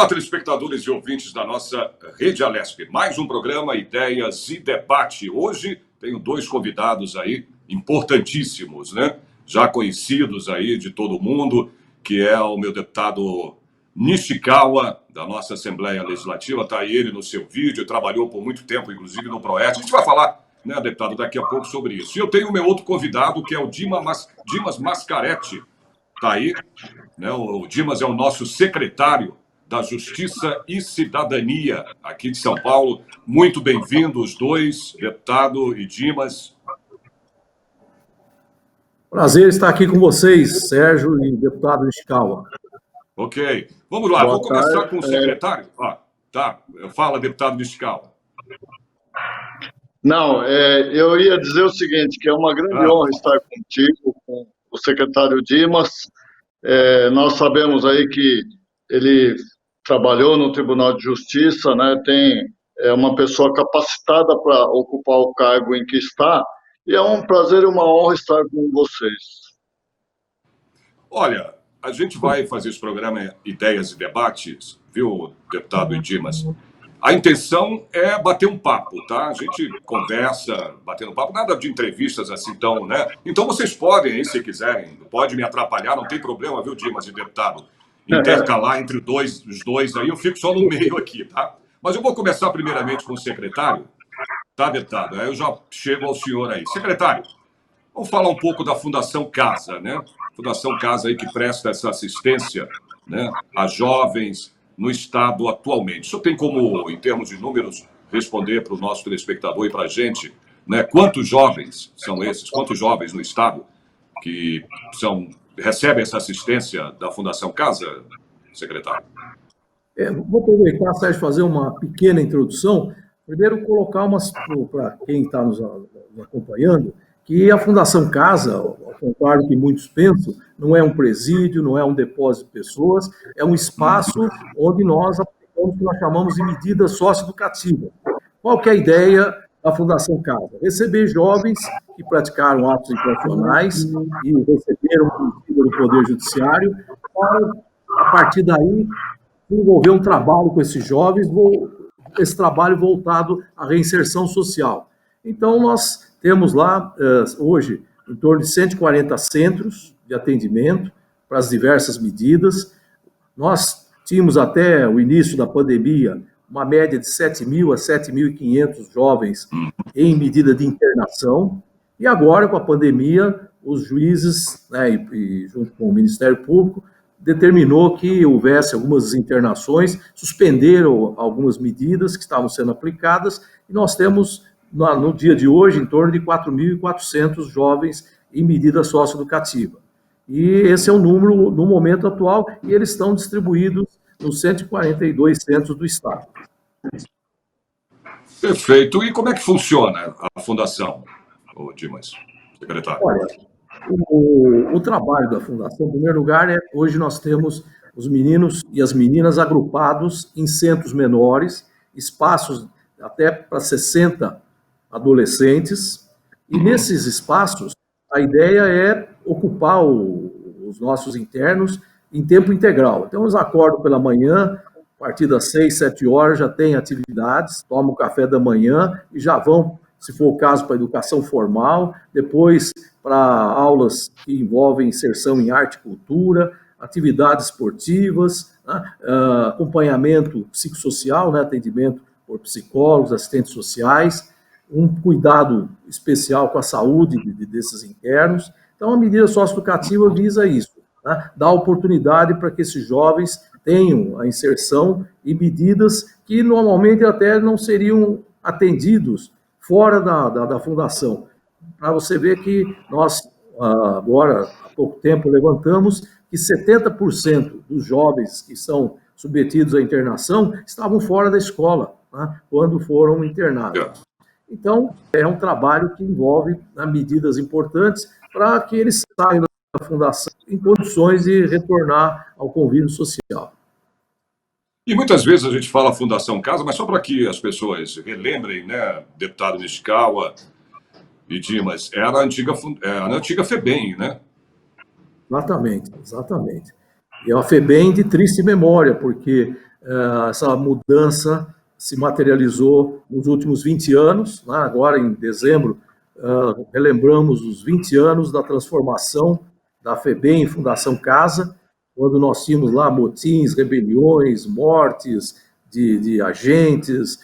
Olá, telespectadores e ouvintes da nossa Rede Alesp. Mais um programa Ideias e Debate. Hoje tenho dois convidados aí importantíssimos, né? Já conhecidos aí de todo mundo, que é o meu deputado Nishikawa, da nossa Assembleia Legislativa. Está aí ele no seu vídeo, trabalhou por muito tempo, inclusive, no Proeste. A gente vai falar, né, deputado, daqui a pouco sobre isso. E eu tenho o meu outro convidado, que é o Dimas Mascaretti. Está aí, né? O Dimas é o nosso secretário da Justiça e Cidadania, aqui de São Paulo. Muito bem-vindos, os dois, deputado e Dimas. Prazer estar aqui com vocês, Sérgio e deputado Nishikawa. Ok. Vamos lá, vou começar com o secretário. Fala, deputado Nishikawa. Não, eu ia dizer o seguinte, que é uma grande honra estar contigo, com o secretário Dimas. Nós sabemos aí que ele trabalhou no Tribunal de Justiça, né? É uma pessoa capacitada para ocupar o cargo em que está, e é um prazer e uma honra estar com vocês. Olha, a gente vai fazer esse programa Ideias e Debates, viu, deputado Dimas? A intenção é bater um papo, tá? A gente conversa, batendo papo, nada de entrevistas assim tão, né? Então vocês podem aí, se quiserem, pode me atrapalhar, não tem problema, viu, Dimas e deputado? Intercalar entre os dois aí, eu fico só no meio aqui, tá? Mas eu vou começar primeiramente com o secretário, tá, deputado? Aí eu já chego ao senhor aí. Secretário, vamos falar um pouco da Fundação Casa, né? Fundação Casa aí que presta essa assistência, né, a jovens no Estado atualmente. O senhor tem como, em termos de números, responder para o nosso telespectador e para a gente, né, quantos jovens são esses, quantos jovens no Estado que recebem essa assistência da Fundação Casa, secretário? Vou aproveitar, Sérgio, fazer uma pequena introdução. Primeiro, colocar para quem está nos acompanhando, que a Fundação Casa, ao contrário do que muitos pensam, não é um presídio, não é um depósito de pessoas, é um espaço onde nós aplicamos o que nós chamamos de medida socioeducativa. Qual que é a ideia da Fundação Casa? Receber jovens que praticaram atos infracionais e receberam medida do Poder Judiciário para, a partir daí, desenvolver um trabalho com esses jovens, esse trabalho voltado à reinserção social. Então, nós temos lá, hoje, em torno de 140 centros de atendimento para as diversas medidas. Nós tínhamos, até o início da pandemia, uma média de 7.000 a 7.500 jovens em medida de internação. E agora, com a pandemia, os juízes, né, e junto com o Ministério Público, determinou que houvesse algumas internações, suspenderam algumas medidas que estavam sendo aplicadas, e nós temos, no dia de hoje, em torno de 4.400 jovens em medida socioeducativa. E esse é o número no momento atual, e eles estão distribuídos nos 142 centros do Estado. Perfeito. E como é que funciona a Fundação, Dimas, secretário? Olha, o trabalho da Fundação, em primeiro lugar, hoje nós temos os meninos e as meninas agrupados em centros menores, espaços até para 60 adolescentes, e nesses espaços a ideia é ocupar os nossos internos em tempo integral. Então eles acordam pela manhã, a partir das 6, 7 horas já tem atividades, tomam o café da manhã e já vão, se for o caso, para a educação formal, depois para aulas que envolvem inserção em arte e cultura, atividades esportivas, né, acompanhamento psicossocial, né, atendimento por psicólogos, assistentes sociais, um cuidado especial com a saúde desses internos. Então, a medida socioeducativa visa isso, né, dar oportunidade para que esses jovens tenham a inserção e medidas que normalmente até não seriam atendidos fora da Fundação. Para você ver que nós, agora, há pouco tempo, levantamos que 70% dos jovens que são submetidos à internação estavam fora da escola, né, quando foram internados. Então, é um trabalho que envolve, né, medidas importantes para que eles saiam da Fundação em condições de retornar ao convívio social. E muitas vezes a gente fala Fundação Casa, mas só para que as pessoas relembrem, né, deputado Nishikawa e Dimas, era a antiga FEBEM, né? Exatamente. E é uma FEBEM de triste memória, porque essa mudança se materializou nos últimos 20 anos, né? Agora, em dezembro, relembramos os 20 anos da transformação da FEBEM em Fundação Casa, quando nós tínhamos lá motins, rebeliões, mortes de agentes,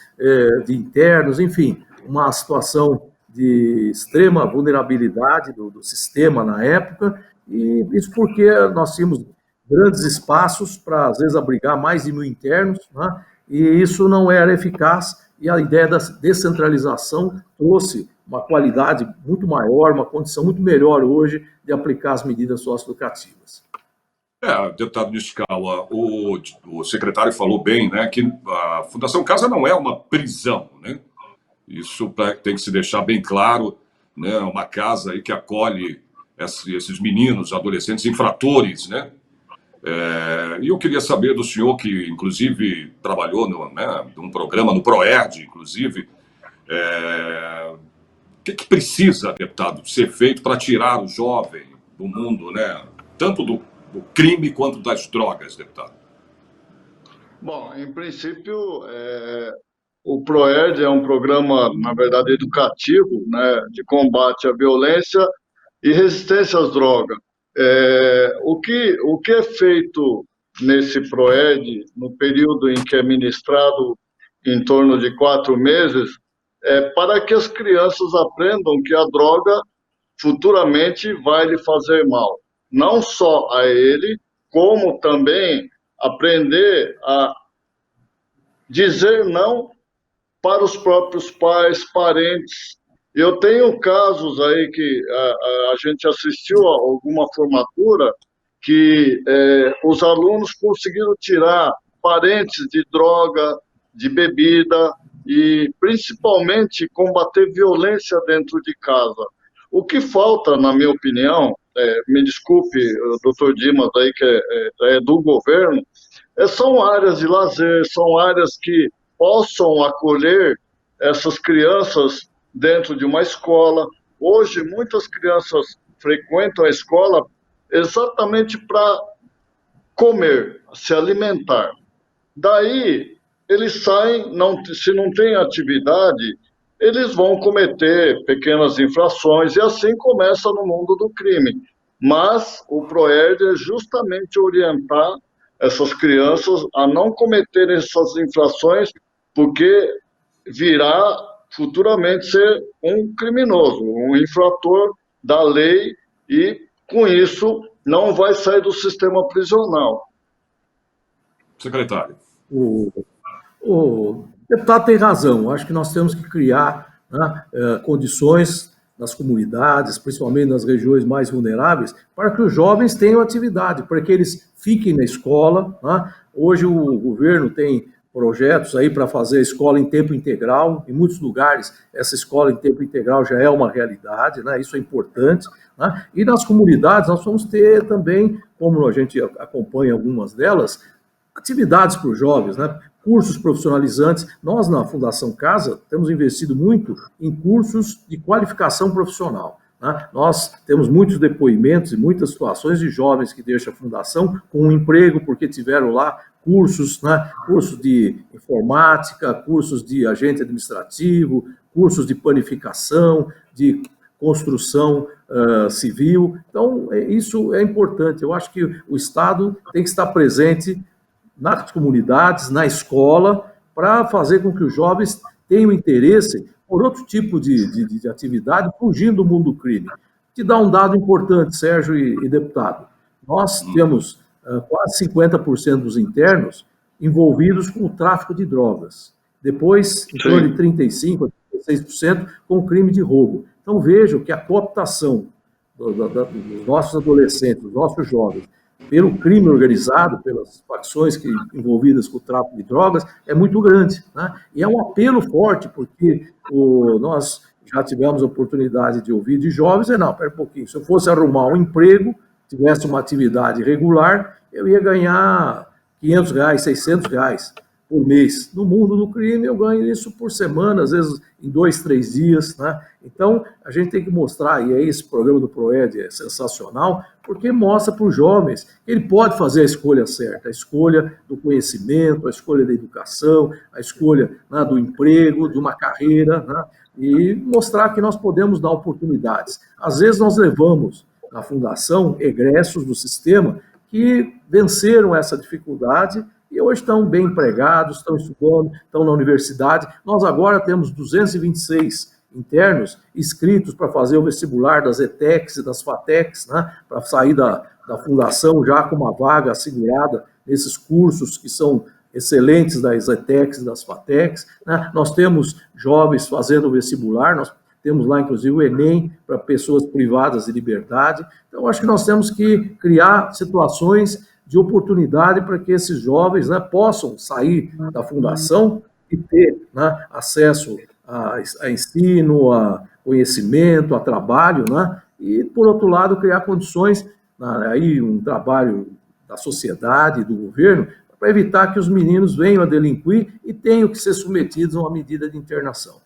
de internos, enfim, uma situação de extrema vulnerabilidade do sistema na época, e isso porque nós tínhamos grandes espaços para, às vezes, abrigar mais de 1.000 internos, né? E isso não era eficaz, e a ideia da descentralização trouxe uma qualidade muito maior, uma condição muito melhor hoje de aplicar as medidas socioeducativas. Deputado Nishikawa, o secretário falou bem, né, que a Fundação Casa não é uma prisão, né? Isso tem que se deixar bem claro, né? Uma casa aí que acolhe esses meninos, adolescentes, infratores, né? E eu queria saber do senhor, que inclusive trabalhou num programa no PROERD, inclusive, o que precisa, deputado, ser feito para tirar o jovem do mundo, né? Tanto do crime quanto das drogas, deputado? Bom, em princípio, o PROERD é um programa, na verdade, educativo, né, de combate à violência e resistência às drogas. O que é feito nesse PROERD, no período em que é ministrado em torno de 4 meses, para que as crianças aprendam que a droga futuramente vai lhe fazer mal. Não só a ele, como também aprender a dizer não para os próprios pais, parentes. Eu tenho casos aí que a gente assistiu a alguma formatura que os alunos conseguiram tirar parentes de droga, de bebida e principalmente combater violência dentro de casa. O que falta, na minha opinião, me desculpe, doutor Dimas, aí, que é do governo, são áreas de lazer, são áreas que possam acolher essas crianças dentro de uma escola. Hoje, muitas crianças frequentam a escola exatamente para comer, se alimentar. Daí, eles saem, se não tem atividade, eles vão cometer pequenas infrações e assim começa no mundo do crime. Mas o PROERD é justamente orientar essas crianças a não cometerem essas infrações, porque virá futuramente ser um criminoso, um infrator da lei e, com isso, não vai sair do sistema prisional. Secretário. O deputado tem razão. Acho que nós temos que criar, né, condições nas comunidades, principalmente nas regiões mais vulneráveis, para que os jovens tenham atividade, para que eles fiquem na escola, né? Hoje o governo tem projetos aí para fazer a escola em tempo integral. Em muitos lugares, essa escola em tempo integral já é uma realidade, né? Isso é importante, né? E nas comunidades nós vamos ter também, como a gente acompanha algumas delas, atividades para os jovens, né? Cursos profissionalizantes. Nós, na Fundação Casa, temos investido muito em cursos de qualificação profissional, né? Nós temos muitos depoimentos e muitas situações de jovens que deixam a Fundação com um emprego porque tiveram lá cursos, né? Cursos de informática, cursos de agente administrativo, cursos de panificação, de construção civil. Então, isso é importante. Eu acho que o Estado tem que estar presente nas comunidades, na escola, para fazer com que os jovens tenham interesse por outro tipo de atividade, fugindo do mundo do crime. Te dá um dado importante, Sérgio e deputado. Nós temos quase 50% dos internos envolvidos com o tráfico de drogas. Depois, em torno de 35% a 36% com o crime de roubo. Então, vejam que a cooptação dos nossos adolescentes, dos nossos jovens, pelo crime organizado, pelas facções envolvidas com o tráfico de drogas, é muito grande, né? E é um apelo forte, porque nós já tivemos a oportunidade de ouvir de jovens, não, pera um pouquinho, se eu fosse arrumar um emprego, tivesse uma atividade regular, eu ia ganhar R$500, R$600. por mês. No mundo do crime, eu ganho isso por semana, às vezes em 2, 3 dias, né? Então, a gente tem que mostrar, e aí esse programa do PROED é sensacional, porque mostra para os jovens que ele pode fazer a escolha certa, a escolha do conhecimento, a escolha da educação, a escolha, né, do emprego, de uma carreira, né? E mostrar que nós podemos dar oportunidades. Às vezes nós levamos na fundação egressos do sistema que venceram essa dificuldade e hoje estão bem empregados, estão estudando, estão na universidade. Nós agora temos 226 internos inscritos para fazer o vestibular das ETECs e das FATECs, né, para sair da fundação já com uma vaga assegurada nesses cursos que são excelentes das ETECs e das FATECs, né? Nós temos jovens fazendo o vestibular, nós temos lá, inclusive, o Enem para pessoas privadas de liberdade. Então, acho que nós temos que criar situações de oportunidade para que esses jovens, né, possam sair da fundação e ter, né, acesso a ensino, a conhecimento, a trabalho, né, e, por outro lado, criar condições, né, aí um trabalho da sociedade, do governo, para evitar que os meninos venham a delinquir e tenham que ser submetidos a uma medida de internação.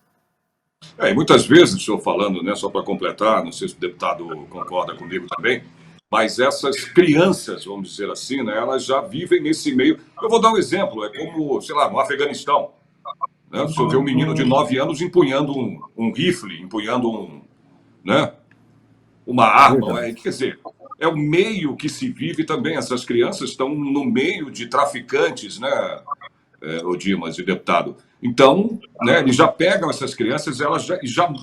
E muitas vezes, o senhor falando, né, só para completar, não sei se o deputado concorda comigo também, mas essas crianças, vamos dizer assim, né, elas já vivem nesse meio. Eu vou dar um exemplo, é como, sei lá, no Afeganistão. Né, o senhor vê um menino de 9 anos empunhando um rifle, empunhando né, uma arma. Quer dizer, é o meio que se vive também. Essas crianças estão no meio de traficantes, né, o Dimas e deputado. Então, né, eles já pegam essas crianças, elas já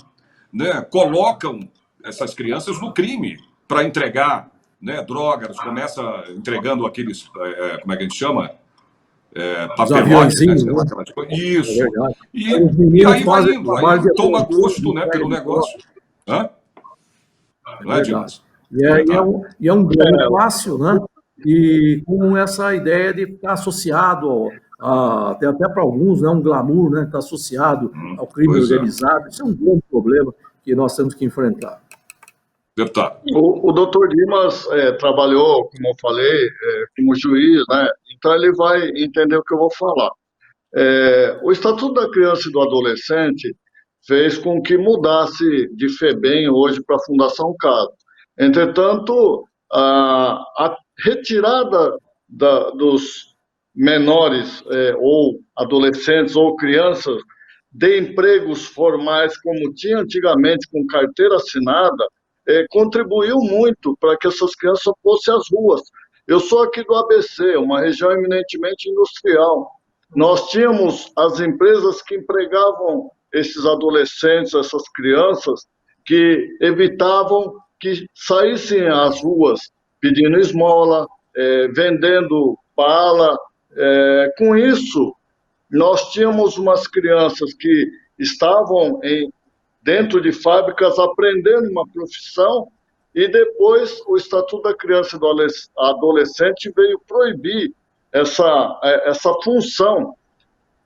né, colocam essas crianças no crime para entregar, né, drogas, começa entregando aqueles, como é que a gente chama? Papelotes, né? Isso. E aí vai indo, aí toma gosto, né, pelo negócio. Hã? Não é, Dimas? E é um ganho fácil, né? E com essa ideia de estar associado até para alguns, né, um glamour, né, está associado ao crime organizado. Isso é um grande problema que nós temos que enfrentar. Deputado. O doutor Dimas trabalhou, como eu falei, como juiz, né? Então ele vai entender o que eu vou falar. O Estatuto da Criança e do Adolescente fez com que mudasse de FEBEM hoje para a Fundação CADO. Entretanto, a retirada dos menores ou adolescentes ou crianças de empregos formais, como tinha antigamente com carteira assinada, contribuiu muito para que essas crianças fossem às ruas. Eu sou aqui do ABC, uma região eminentemente industrial. Nós tínhamos as empresas que empregavam esses adolescentes, essas crianças, que evitavam que saíssem às ruas pedindo esmola, vendendo bala. Com isso, nós tínhamos umas crianças que estavam dentro de fábricas aprendendo uma profissão e depois o Estatuto da Criança e do Adolescente veio proibir essa função,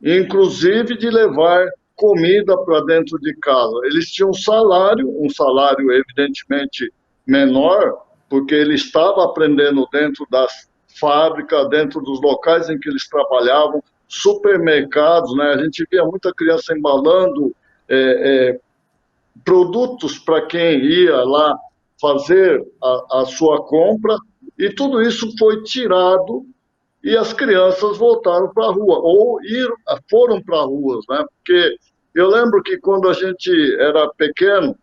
inclusive de levar comida para dentro de casa. Eles tinham um salário evidentemente menor, porque ele estava aprendendo dentro das fábricas, dentro dos locais em que eles trabalhavam, supermercados, né? A gente via muita criança embalando produtos para quem ia lá fazer a sua compra, e tudo isso foi tirado e as crianças voltaram para a rua, ou foram para ruas, né? Porque eu lembro que quando a gente era pequeno,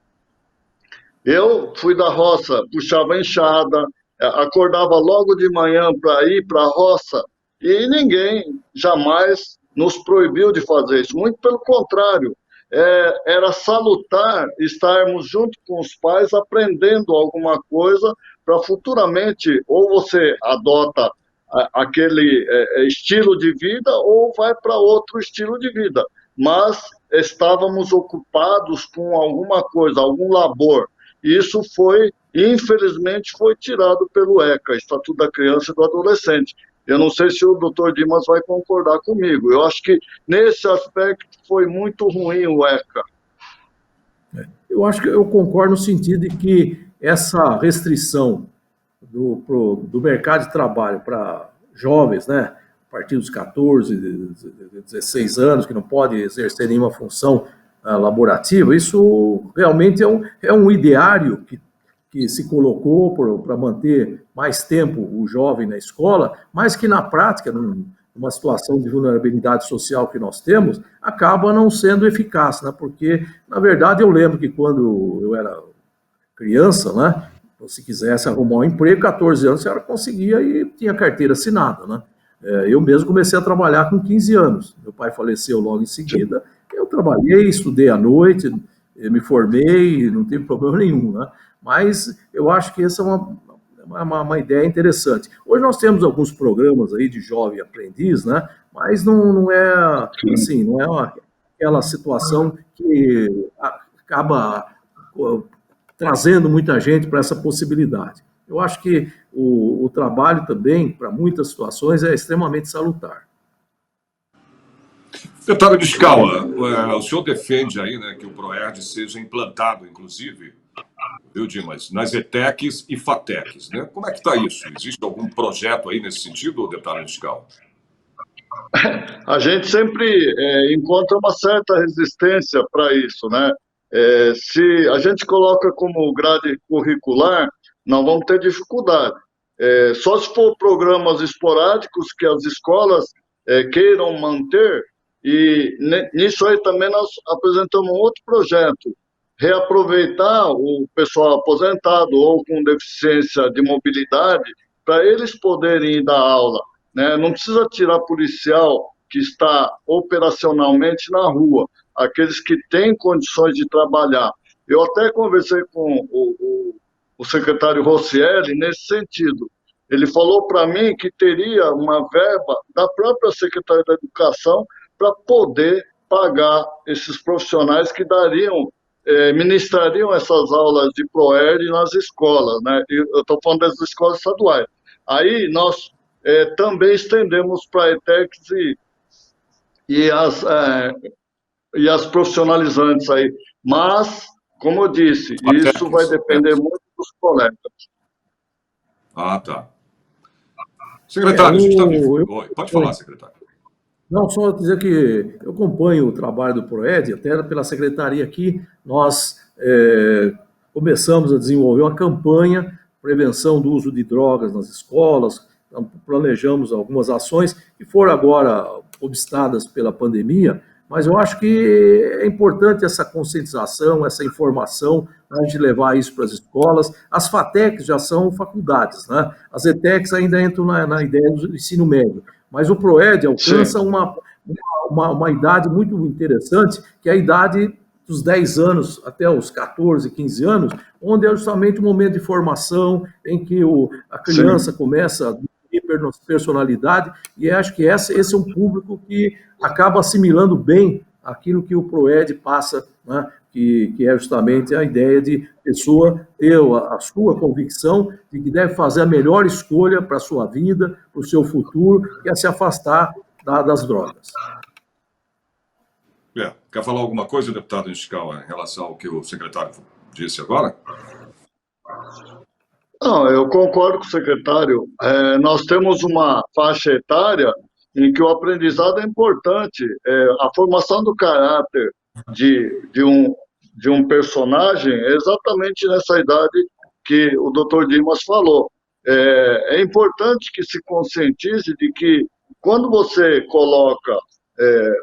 eu fui da roça, puxava enxada, acordava logo de manhã para ir para a roça, e ninguém jamais nos proibiu de fazer isso, muito pelo contrário. Era salutar estarmos junto com os pais aprendendo alguma coisa para futuramente ou você adota aquele estilo de vida ou vai para outro estilo de vida. Mas estávamos ocupados com alguma coisa, algum labor. E isso infelizmente, foi tirado pelo ECA, Estatuto da Criança e do Adolescente. Eu não sei se o doutor Dimas vai concordar comigo. Eu acho que, nesse aspecto, foi muito ruim o ECA. Eu acho que eu concordo no sentido de que essa restrição do mercado de trabalho para jovens, né, a partir dos 14, 16 anos, que não pode exercer nenhuma função laborativa, isso realmente é um ideário que se colocou para manter mais tempo o jovem na escola, mas que na prática, numa situação de vulnerabilidade social que nós temos, acaba não sendo eficaz, né? Porque, na verdade, eu lembro que quando eu era criança, né, se quisesse arrumar um emprego, 14 anos, você conseguia e tinha carteira assinada, né? Eu mesmo comecei a trabalhar com 15 anos. Meu pai faleceu logo em seguida. Eu trabalhei, estudei à noite, me formei, não teve problema nenhum, né? Mas eu acho que essa é uma ideia interessante. Hoje nós temos alguns programas aí de jovem aprendiz, né? Mas não é assim, não é aquela situação que acaba trazendo muita gente para essa possibilidade. Eu acho que o trabalho também, para muitas situações, é extremamente salutar. Deputado de Escala, o senhor defende aí, né, que o PROERD seja implantado, inclusive, viu, Dimas, nas ETECs e FATECs, né? Como é que está isso? Existe algum projeto aí nesse sentido, deputado de Escala? A gente sempre encontra uma certa resistência para isso, né? Se a gente coloca como grade curricular, não vamos ter dificuldade. Só se for programas esporádicos que as escolas queiram manter, e nisso aí também nós apresentamos um outro projeto, reaproveitar o pessoal aposentado ou com deficiência de mobilidade para eles poderem ir dar aula, né? Não precisa tirar policial que está operacionalmente na rua, aqueles que têm condições de trabalhar. Eu até conversei com o secretário Rossielli nesse sentido. Ele falou para mim que teria uma verba da própria Secretaria da Educação para poder pagar esses profissionais que ministrariam essas aulas de PROERD nas escolas, né? Eu estou falando das escolas estaduais. Aí nós também estendemos para a ETECs e as profissionalizantes aí. Mas, como eu disse, isso vai depender muito dos colegas. Ah, tá. Secretário, a gente está... Pode falar, secretário. Não, só dizer que eu acompanho o trabalho do PROERD, até pela secretaria aqui, nós começamos a desenvolver uma campanha de prevenção do uso de drogas nas escolas, planejamos algumas ações que foram agora obstadas pela pandemia, mas eu acho que é importante essa conscientização, essa informação, a gente levar isso para as escolas. As FATECs já são faculdades, né? As ETECs ainda entram na ideia do ensino médio, mas o PROERD alcança uma idade muito interessante, que é a idade dos 10 anos até os 14, 15 anos, onde é justamente o momento de formação em que a criança começa a desenvolver personalidade, e acho que esse é um público que acaba assimilando bem aquilo que o PROERD passa, né, que é justamente a ideia de pessoa ter a sua convicção de que deve fazer a melhor escolha para a sua vida, para o seu futuro, que é se afastar das drogas. Quer falar alguma coisa, deputado Escala, em relação ao que o secretário disse agora? Não, eu concordo com o secretário. Nós temos uma faixa etária em que o aprendizado é importante. A formação do caráter de um personagem é exatamente nessa idade que o Dr. Dimas falou. É importante que se conscientize de que quando você coloca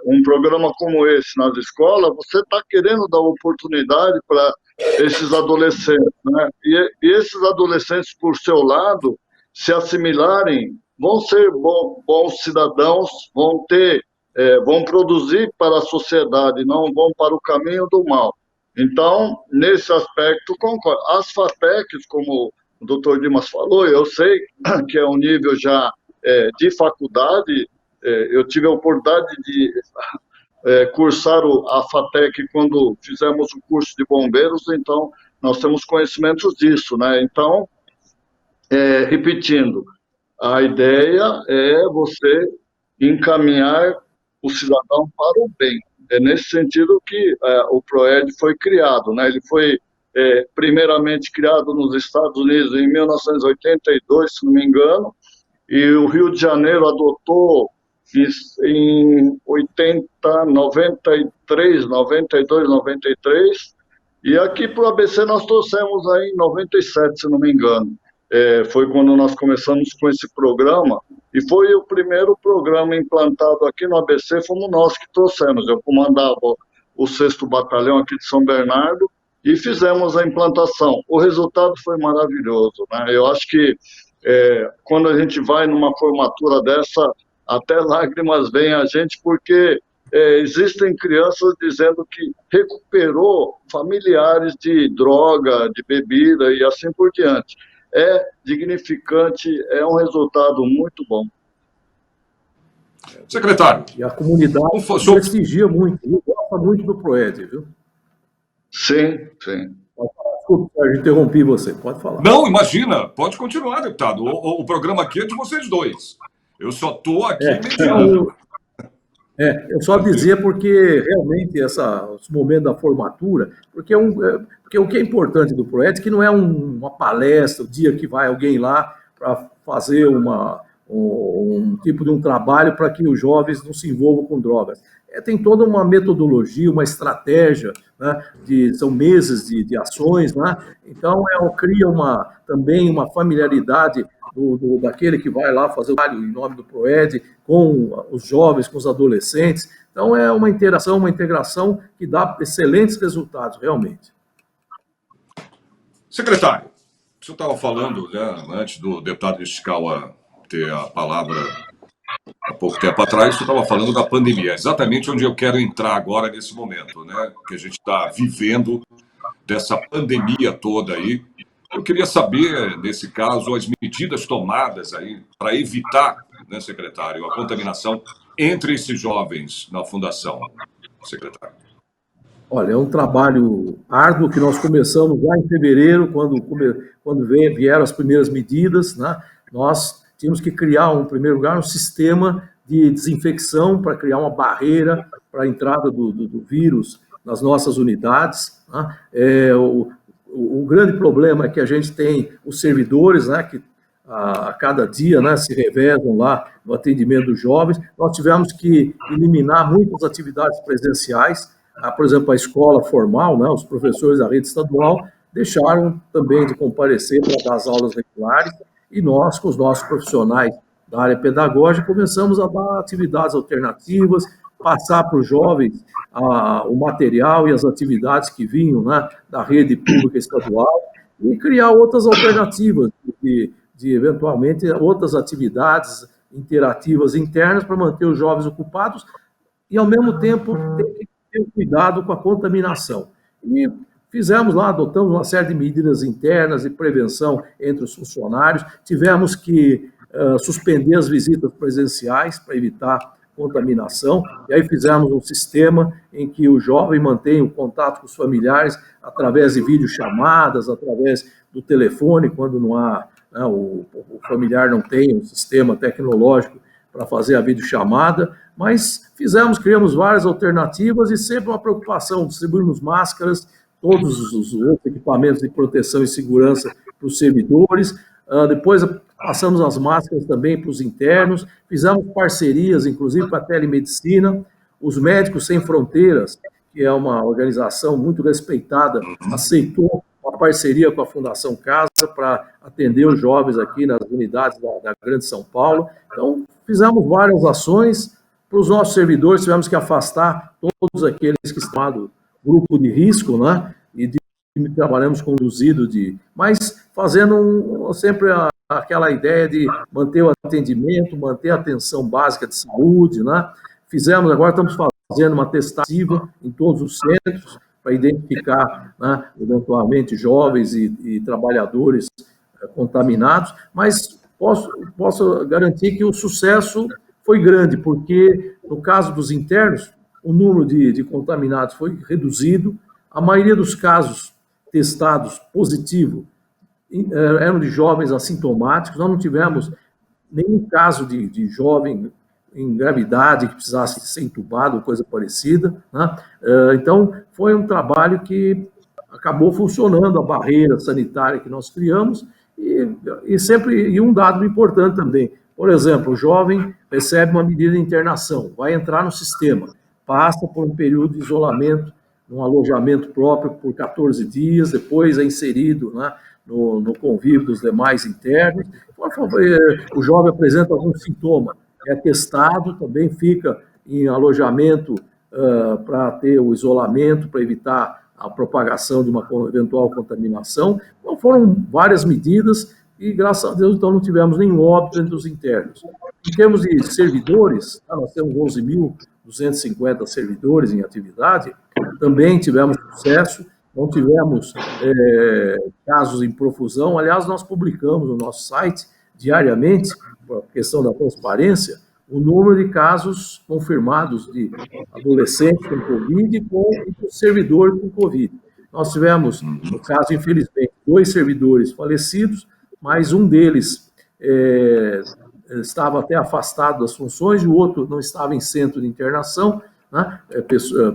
um programa como esse nas escolas, você está querendo dar oportunidade para esses adolescentes, né? E esses adolescentes, por seu lado, se assimilarem, vão ser bons cidadãos, vão produzir para a sociedade, não vão para o caminho do mal. Então, nesse aspecto, concordo. As FATECs, como o doutor Dimas falou, eu sei que é um nível já de faculdade. Eu tive a oportunidade de cursar a FATEC quando fizemos o curso de bombeiros, então nós temos conhecimentos disso, né? Então, repetindo, a ideia é você encaminhar o cidadão para o bem. É nesse sentido que o PROERD foi criado, né? Ele foi primeiramente criado nos Estados Unidos em 1982, se não me engano, e o Rio de Janeiro adotou em 93, 92, 93, e aqui para o ABC nós trouxemos aí em 97, se não me engano. Foi quando nós começamos com esse programa, e foi o primeiro programa implantado aqui no ABC, fomos nós que trouxemos. Eu comandava o 6º Batalhão aqui de São Bernardo, e fizemos a implantação. O resultado foi maravilhoso, né? Eu acho que quando a gente vai numa formatura dessa, até lágrimas vêm a gente, porque existem crianças dizendo que recuperou familiares de droga, de bebida e assim por diante. É dignificante, é um resultado muito bom. Secretário. E a comunidade prestigia muito, gosta muito do PROED, viu? Sim, sim. Desculpa, Sérgio, interrompi você, pode falar. Não, imagina, pode continuar, deputado. O programa aqui é de vocês dois. Eu só estou aqui mediando. Eu só dizia porque realmente esse momento da formatura, porque o que é importante do PROED é que não é uma palestra, o dia que vai alguém lá para fazer um tipo de um trabalho para que os jovens não se envolvam com drogas. Tem toda uma metodologia, uma estratégia, né, são meses de ações, né? Então cria também uma familiaridade daquele que vai lá fazer o trabalho em nome do PROED com os jovens, com os adolescentes. Então é uma interação, uma integração que dá excelentes resultados, realmente. Secretário, o senhor estava falando, né, antes do deputado Ishikawa ter a palavra há pouco tempo atrás, o senhor estava falando da pandemia, exatamente onde eu quero entrar agora nesse momento, né, que a gente está vivendo dessa pandemia toda aí. Eu queria saber, nesse caso, as medidas tomadas aí para evitar, né, secretário, a contaminação entre esses jovens na Fundação, secretário. Olha, é um trabalho árduo que nós começamos lá em fevereiro, quando vieram as primeiras medidas, né? Nós tínhamos que criar, em primeiro lugar, um sistema de desinfecção para criar uma barreira para a entrada do vírus nas nossas unidades, né? O grande problema é que a gente tem os servidores, né, que a cada dia, né, se revezam lá no atendimento dos jovens. Nós tivemos que eliminar muitas atividades presenciais. Por exemplo, a escola formal, né, os professores da rede estadual deixaram também de comparecer para dar as aulas regulares, e nós, com os nossos profissionais da área pedagógica, começamos a dar atividades alternativas, passar para os jovens o material e as atividades que vinham, né, da rede pública estadual, e criar outras alternativas, de eventualmente outras atividades interativas internas para manter os jovens ocupados e, ao mesmo tempo, ter cuidado com a contaminação. E fizemos lá, adotamos uma série de medidas internas de prevenção entre os funcionários, tivemos que suspender as visitas presenciais para evitar contaminação, e aí fizemos um sistema em que o jovem mantém o contato com os familiares através de videochamadas, através do telefone, quando não há, né, o familiar não tem um sistema tecnológico para fazer a videochamada, mas criamos várias alternativas e sempre uma preocupação, distribuímos máscaras, todos os outros equipamentos de proteção e segurança para os servidores, depois passamos as máscaras também para os internos, fizemos parcerias, inclusive, com a telemedicina, os Médicos Sem Fronteiras, que é uma organização muito respeitada, aceitou uma parceria com a Fundação Casa para atender os jovens aqui nas unidades da Grande São Paulo. Então, fizemos várias ações. Para os nossos servidores, tivemos que afastar todos aqueles que estão do grupo de risco, né? E trabalhamos conduzido mas fazendo sempre aquela ideia de manter o atendimento, manter a atenção básica de saúde, né? Agora estamos fazendo uma testativa em todos os centros para identificar, né, eventualmente jovens e trabalhadores contaminados, mas posso garantir que o sucesso foi grande, porque no caso dos internos, o número de contaminados foi reduzido, a maioria dos casos testados positivo eram de jovens assintomáticos, nós não tivemos nenhum caso de jovem em gravidade que precisasse ser entubado ou coisa parecida, né? Então, foi um trabalho que acabou funcionando, a barreira sanitária que nós criamos, e um dado importante também, Por exemplo, o jovem recebe uma medida de internação, vai entrar no sistema, passa por um período de isolamento, num alojamento próprio por 14 dias, depois é inserido, né, no convívio dos demais internos. O jovem apresenta algum sintoma, é testado, também fica em alojamento para ter o isolamento, para evitar a propagação de uma eventual contaminação. Então, foram várias medidas e, graças a Deus, então, não tivemos nenhum óbito entre os internos. Em termos de servidores, nós temos 11.250 servidores em atividade, também tivemos sucesso, não tivemos casos em profusão. Aliás, nós publicamos no nosso site, diariamente, por questão da transparência, o número de casos confirmados de adolescentes com Covid e com servidores com Covid. Nós tivemos, no caso, infelizmente, 2 servidores falecidos, mas um deles estava até afastado das funções e o outro não estava em centro de internação, né?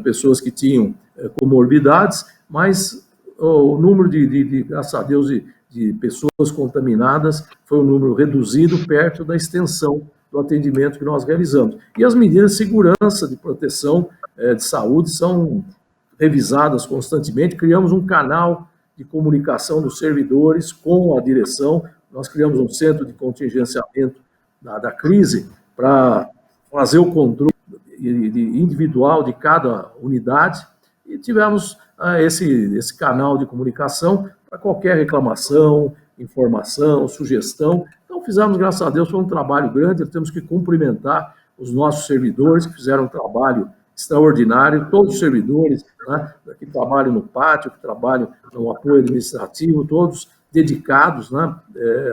Pessoas que tinham comorbidades, mas o número graças a Deus, de pessoas contaminadas foi um número reduzido perto da extensão do atendimento que nós realizamos. E as medidas de segurança, de proteção de saúde são revisadas constantemente. Criamos um canal de comunicação dos servidores com a direção. Nós criamos um centro de contingenciamento da crise para fazer o controle individual de cada unidade e tivemos esse canal de comunicação para qualquer reclamação, informação, sugestão. Então, fizemos, graças a Deus, foi um trabalho grande, temos que cumprimentar os nossos servidores que fizeram um trabalho extraordinário, todos os servidores, né, que trabalham no pátio, que trabalham no apoio administrativo, todos dedicados, né,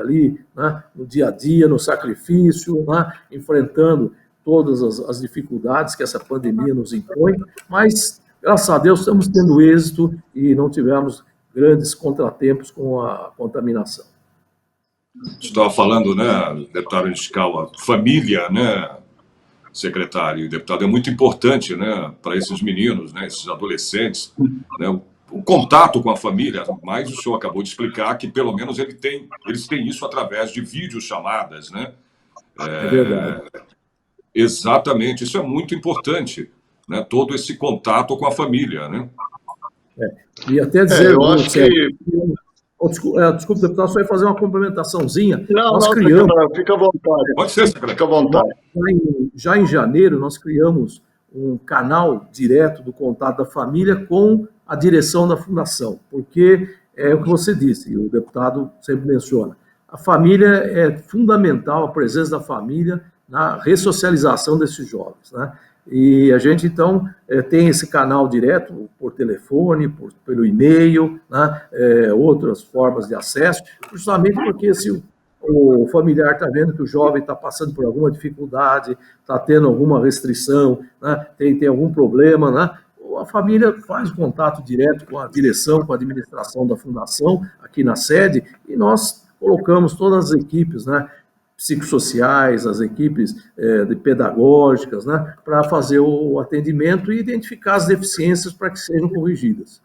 ali, né, no dia a dia, no sacrifício, né, enfrentando todas as dificuldades que essa pandemia nos impõe, mas, graças a Deus, estamos tendo êxito e não tivemos grandes contratempos com a contaminação. Você estava falando, né, deputado Niscau, a família, né, secretário e deputado, é muito importante, né, para esses meninos, né, esses adolescentes, né, o contato com a família, mas o senhor acabou de explicar que pelo menos eles têm isso através de videochamadas, né? É verdade. Exatamente, isso é muito importante, né, todo esse contato com a família, né? E até dizer... eu acho que... Desculpa, deputado, só ia fazer uma complementaçãozinha. Nós criamos... Fica à vontade. Pode ser, secretário. Fica à vontade. Já em janeiro, nós criamos um canal direto do contato da família com a direção da fundação, porque é o que você disse, e o deputado sempre menciona, a família é fundamental, a presença da família na ressocialização desses jovens, né? E a gente, então, tem esse canal direto por telefone, pelo e-mail, né? Outras formas de acesso, justamente porque se o familiar está vendo que o jovem está passando por alguma dificuldade, está tendo alguma restrição, né? Tem algum problema, né? A família faz contato direto com a direção, com a administração da fundação, aqui na sede, e nós colocamos todas as equipes, né, psicossociais, as equipes pedagógicas, né, para fazer o atendimento e identificar as deficiências para que sejam corrigidas.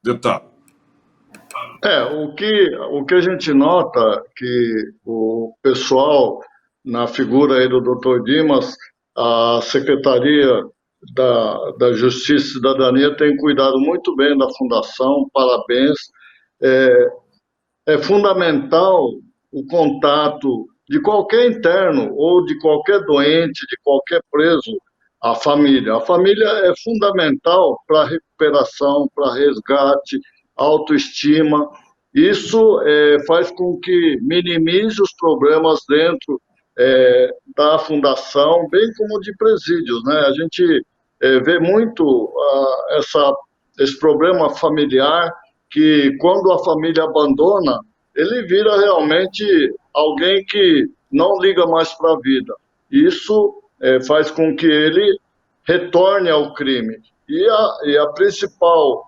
Deputado. O que a gente nota que o pessoal, na figura aí do Dr. Dimas, a Secretaria da Justiça e Cidadania tem cuidado muito bem da Fundação, parabéns. É fundamental o contato de qualquer interno ou de qualquer doente, de qualquer preso, à família. A família é fundamental para a recuperação, para resgate, autoestima. Isso faz com que minimize os problemas dentro da fundação, bem como de presídios, né? A gente vê muito esse problema familiar, que quando a família abandona, ele vira realmente alguém que não liga mais para a vida. Isso faz com que ele retorne ao crime. E a principal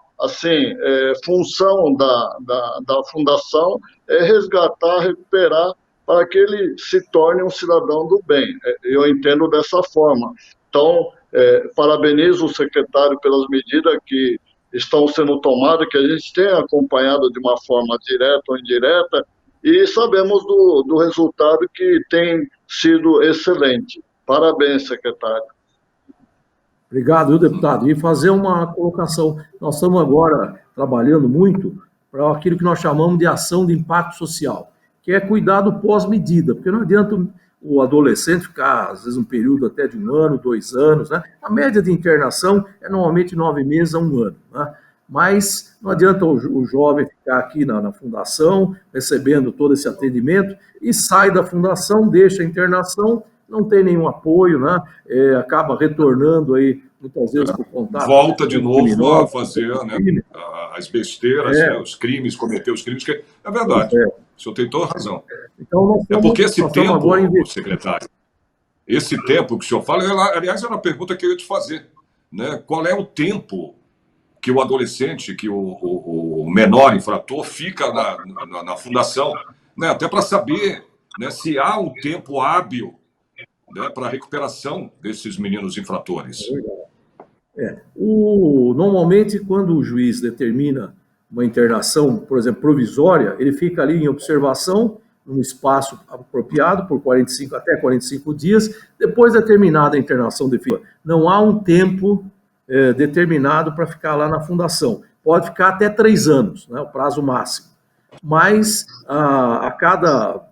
função da fundação é resgatar, recuperar, para que ele se torne um cidadão do bem. Eu entendo dessa forma. Então, parabenizo o secretário pelas medidas que estão sendo tomadas, que a gente tem acompanhado de uma forma direta ou indireta, e sabemos do resultado que tem sido excelente. Parabéns, secretário. Obrigado, viu, deputado. E fazer uma colocação. Nós estamos agora trabalhando muito para aquilo que nós chamamos de ação de impacto social, que é cuidar do pós-medida, porque não adianta o adolescente ficar, às vezes, um período até de 1 ano, 2 anos, né? A média de internação é normalmente 9 meses a 1 ano, né? Mas não adianta o jovem ficar aqui na fundação, recebendo todo esse atendimento, e sai da fundação, deixa a internação, não tem nenhum apoio, né? Acaba retornando aí, muitas vezes, por contato. Volta de novo a fazer, né, as besteiras, né, os crimes, cometer os crimes, que é verdade. O senhor tem toda razão. Então, porque esse tempo, agora secretário, esse tempo que o senhor fala, aliás, era uma pergunta que eu ia te fazer, né? Qual é o tempo que o adolescente, que o menor infrator fica na fundação, né, até para saber, né, se há um tempo hábil, né, para a recuperação desses meninos infratores. Normalmente, quando o juiz determina uma internação, por exemplo, provisória, ele fica ali em observação, num espaço apropriado, por 45 até 45 dias, depois de terminada a internação definitiva. Não há um tempo determinado para ficar lá na fundação. Pode ficar até 3 anos, né, o prazo máximo. Mas a cada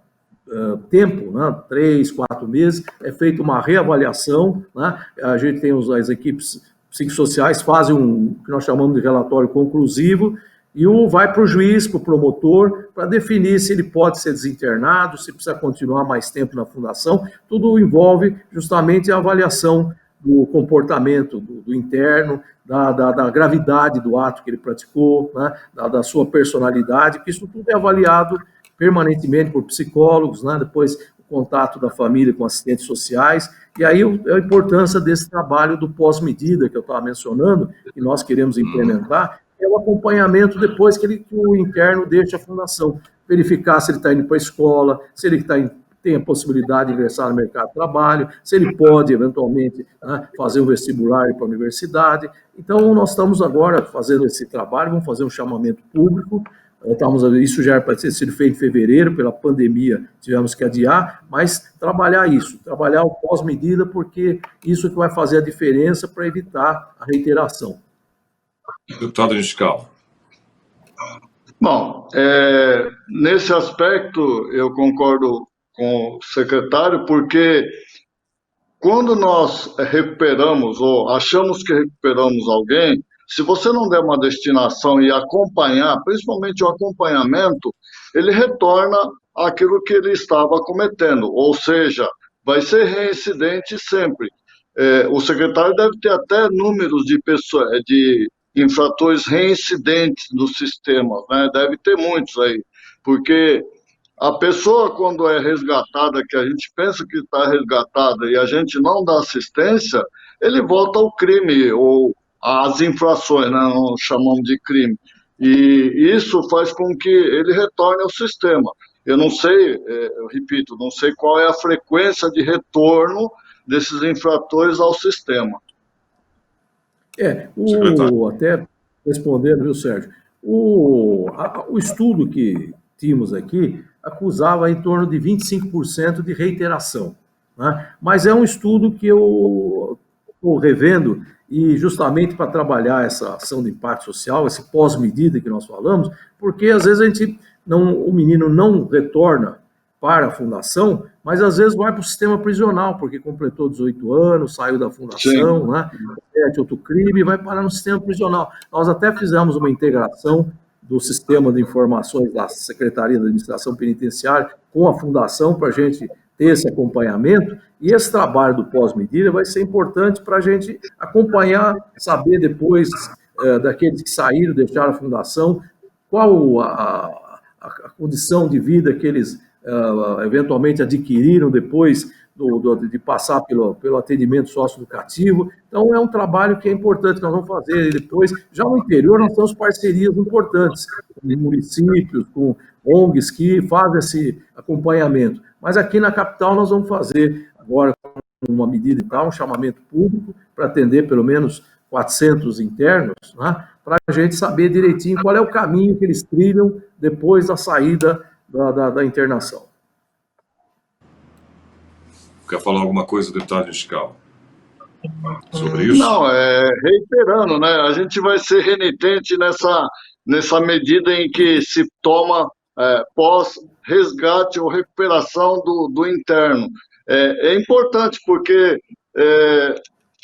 tempo, né, 3, 4 meses, é feita uma reavaliação, né, a gente tem as equipes psicossociais, fazem o que nós chamamos de relatório conclusivo, e vai para o juiz, para o promotor, para definir se ele pode ser desinternado, se precisa continuar mais tempo na fundação. Tudo envolve justamente a avaliação do comportamento do interno, da gravidade do ato que ele praticou, né, da sua personalidade, que isso tudo é avaliado permanentemente por psicólogos, né, depois o contato da família com assistentes sociais, e aí a importância desse trabalho do pós-medida que eu estava mencionando, que nós queremos implementar, é o acompanhamento depois que o interno deixa a fundação, verificar se ele está indo para a escola, se ele tem a possibilidade de ingressar no mercado de trabalho, se ele pode, eventualmente, né, fazer um vestibular para a universidade. Então, nós estamos agora fazendo esse trabalho, vamos fazer um chamamento público. Isso já era para ter sido feito em fevereiro, pela pandemia tivemos que adiar, mas trabalhar o pós-medida, porque isso que vai fazer a diferença para evitar a reiteração. Deputado Giscal. Bom, nesse aspecto eu concordo com o secretário, porque quando nós recuperamos ou achamos que recuperamos alguém, se você não der uma destinação e acompanhar, principalmente o acompanhamento, ele retorna àquilo que ele estava cometendo, ou seja, vai ser reincidente sempre. O secretário deve ter até números de infratores reincidentes no sistema, né? Deve ter muitos aí, porque a pessoa, quando é resgatada, que a gente pensa que está resgatada e a gente não dá assistência, ele volta ao crime ou às infrações, né? Não chamamos de crime. E isso faz com que ele retorne ao sistema. Eu não sei, eu repito, não sei qual é a frequência de retorno desses infratores ao sistema. Até respondendo, viu, Sérgio? O estudo que tínhamos aqui acusava em torno de 25% de reiteração, né? Mas é um estudo que eu estou revendo, e justamente para trabalhar essa ação de impacto social, esse pós-medida que nós falamos, porque às vezes o menino não retorna para a fundação, mas às vezes vai para o sistema prisional, porque completou 18 anos, saiu da fundação, né, comete outro crime e vai parar no sistema prisional. Nós até fizemos uma integração do sistema de informações da Secretaria da Administração Penitenciária com a fundação para a gente ter esse acompanhamento, e esse trabalho do pós-medida vai ser importante para a gente acompanhar, saber depois daqueles que saíram, deixaram a fundação, qual a condição de vida que eles eventualmente adquiriram depois de passar pelo atendimento socioeducativo. Então, é um trabalho que é importante, que nós vamos fazer depois. Já no interior, nós temos parcerias importantes com municípios, com ONGs que fazem esse acompanhamento. Mas aqui na capital nós vamos fazer agora, uma medida e tal, um chamamento público para atender pelo menos 400 internos, né, para a gente saber direitinho qual é o caminho que eles trilham depois da saída da internação. Quer falar alguma coisa, deputado Escala, sobre isso? Não, reiterando, né? A gente vai ser renitente nessa medida em que se toma pós-resgate ou recuperação do interno. É importante porque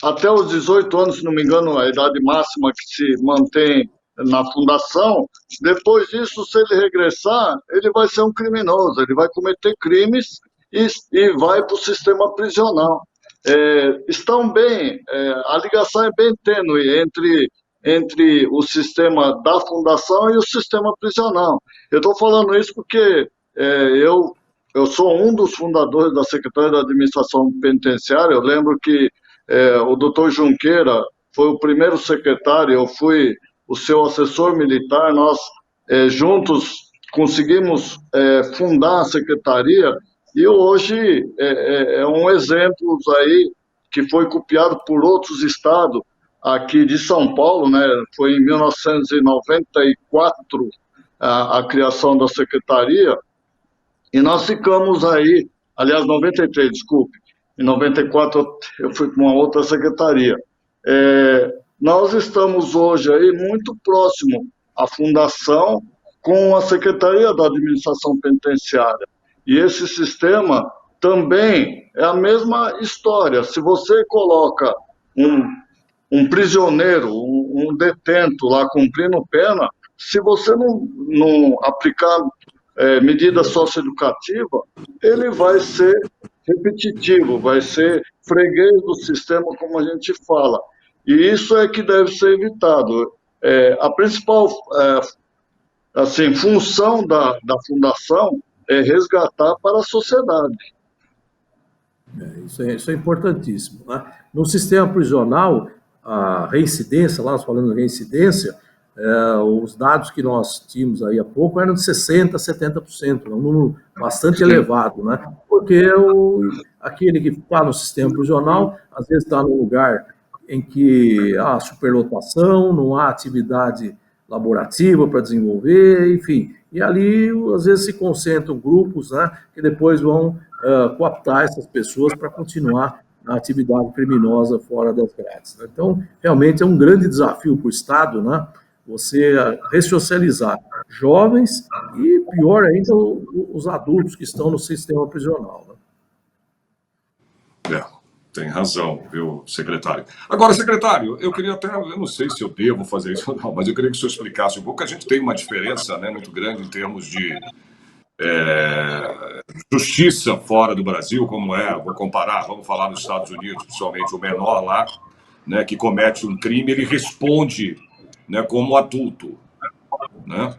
até os 18 anos, se não me engano, a idade máxima que se mantém na fundação, depois disso, se ele regressar, ele vai ser um criminoso, ele vai cometer crimes e vai para o sistema prisional. A ligação é bem tênue entre o sistema da fundação e o sistema prisional. Eu estou falando isso porque eu sou um dos fundadores da Secretaria da Administração Penitenciária. Eu lembro que o doutor Junqueira foi o primeiro secretário, eu fui o seu assessor militar, nós juntos conseguimos fundar a secretaria. E hoje é um exemplo aí que foi copiado por outros estados aqui de São Paulo, né? Foi em 1994 a criação da secretaria, e nós ficamos aí, aliás, 93, desculpe, em 94 eu fui com uma outra secretaria. Nós estamos hoje aí muito próximo à fundação com a Secretaria da Administração Penitenciária. E esse sistema também é a mesma história. Se você coloca um prisioneiro, um detento lá cumprindo pena, se você não aplicar medida socioeducativa, ele vai ser repetitivo, vai ser freguês do sistema, como a gente fala. E isso é que deve ser evitado. A principal função da fundação é resgatar para a sociedade. Isso é importantíssimo, né? No sistema prisional, a reincidência, lá nós falamos de reincidência, os dados que nós tínhamos aí há pouco eram de 60% a 70%, um número bastante elevado, né? Porque aquele que está no sistema prisional, às vezes está num lugar em que há superlotação, não há atividade laborativa para desenvolver, enfim. E ali, às vezes, se concentram grupos, né, que depois vão cooptar essas pessoas para continuar a atividade criminosa fora das grades, né? Então, realmente é um grande desafio para o Estado, né, você ressocializar jovens e, pior ainda, os adultos que estão no sistema prisional, né? Tem razão, viu, secretário? Agora, secretário, eu queria até, eu não sei se eu devo fazer isso ou não, mas eu queria que o senhor explicasse um pouco, que a gente tem uma diferença, né, muito grande em termos de justiça fora do Brasil, como vou comparar, vamos falar nos Estados Unidos, principalmente o menor lá, né, que comete um crime, ele responde, né, como adulto, né?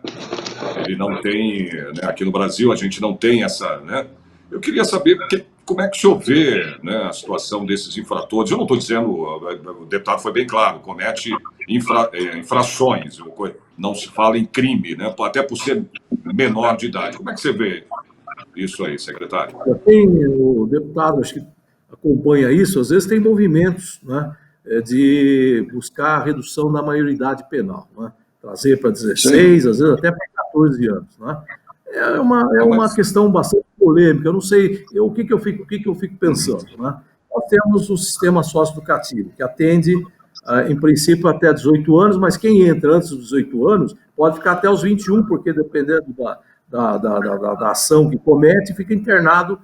Ele não tem, né, aqui no Brasil a gente não tem essa, né? Eu queria saber como é que o senhor vê, né, a situação desses infratores. Eu não estou dizendo, o deputado foi bem claro, comete infrações, não se fala em crime, né, até por ser menor de idade. Como é que você vê isso aí, secretário? O deputado, acho que acompanha isso, às vezes tem movimentos, né, de buscar a redução da maioridade penal, né, trazer para 16, às vezes até para 14 anos, né. É uma questão bastante polêmica. Eu não sei o que eu fico pensando, né? Nós temos o sistema socioeducativo, que atende, em princípio, até 18 anos, mas quem entra antes dos 18 anos pode ficar até os 21, porque dependendo da ação que comete, fica internado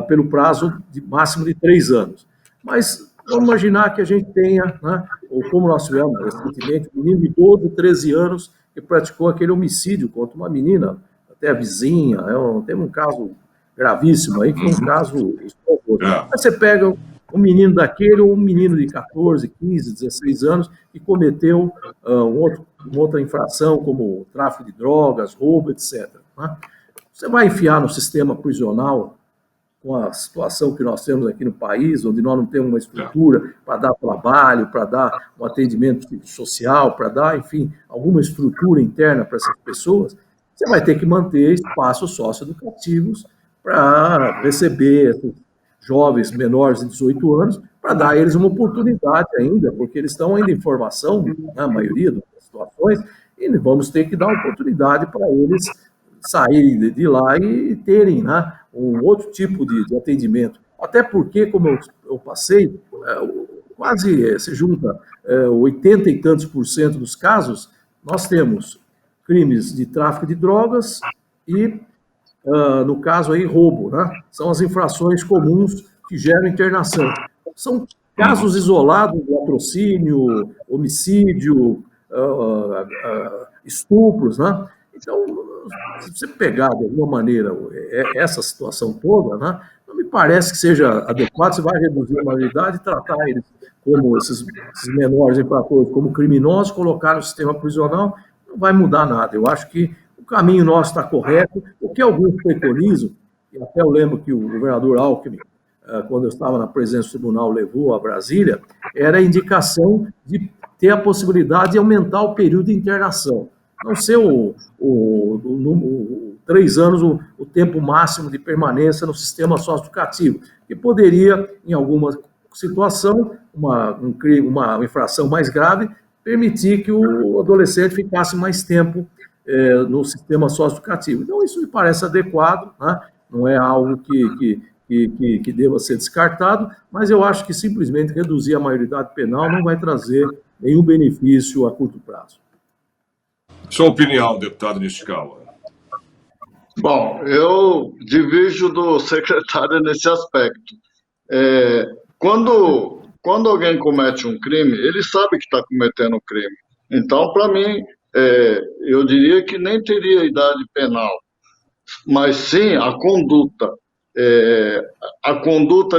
pelo prazo máximo de 3 anos. Mas vamos imaginar que a gente tenha, né, ou como nós tivemos recentemente, um menino de 12, 13 anos que praticou aquele homicídio contra uma menina, até a vizinha, temos um caso gravíssimo aí, que é um caso espantoso. Aí você pega um menino daquele ou um menino de 14, 15, 16 anos que cometeu uma outra infração, como tráfico de drogas, roubo, etc. Né? Você vai enfiar no sistema prisional, com a situação que nós temos aqui no país, onde nós não temos uma estrutura para dar trabalho, para dar um atendimento social, para dar, enfim, alguma estrutura interna para essas pessoas, você vai ter que manter espaços socioeducativos para receber esses jovens menores de 18 anos, para dar a eles uma oportunidade ainda, porque eles estão ainda em formação, na maioria das situações, e vamos ter que dar uma oportunidade para eles saírem de lá e terem, né, um outro tipo de atendimento. Até porque, como eu passei, quase se junta 80 e tantos por cento dos casos, nós temos crimes de tráfico de drogas e, no caso aí, roubo, né? São as infrações comuns que geram internação. São casos isolados de latrocínio, homicídio, estupros, né? Então, se você pegar de alguma maneira essa situação toda, né, não me parece que seja adequado. Você vai reduzir a maioridade e tratar eles como esses menores infratores, como criminosos, colocar no sistema prisional, não vai mudar nada. Eu acho que o caminho nosso está correto. O que alguns preconizam, e até eu lembro que o governador Alckmin, quando eu estava na presidência do tribunal, levou a Brasília, era a indicação de ter a possibilidade de aumentar o período de internação. Não ser 3 anos o tempo máximo de permanência no sistema socioeducativo, que poderia, em alguma situação, uma infração mais grave, permitir que o adolescente ficasse mais tempo no sistema socioeducativo. Então, isso me parece adequado, né? Não é algo que deva ser descartado, mas eu acho que simplesmente reduzir a maioridade penal não vai trazer nenhum benefício a curto prazo. Sua opinião, deputado Nishikawa? Bom, eu divirjo do secretário nesse aspecto. Quando alguém comete um crime, ele sabe que está cometendo um crime. Então, para mim, eu diria que nem teria idade penal, mas sim a conduta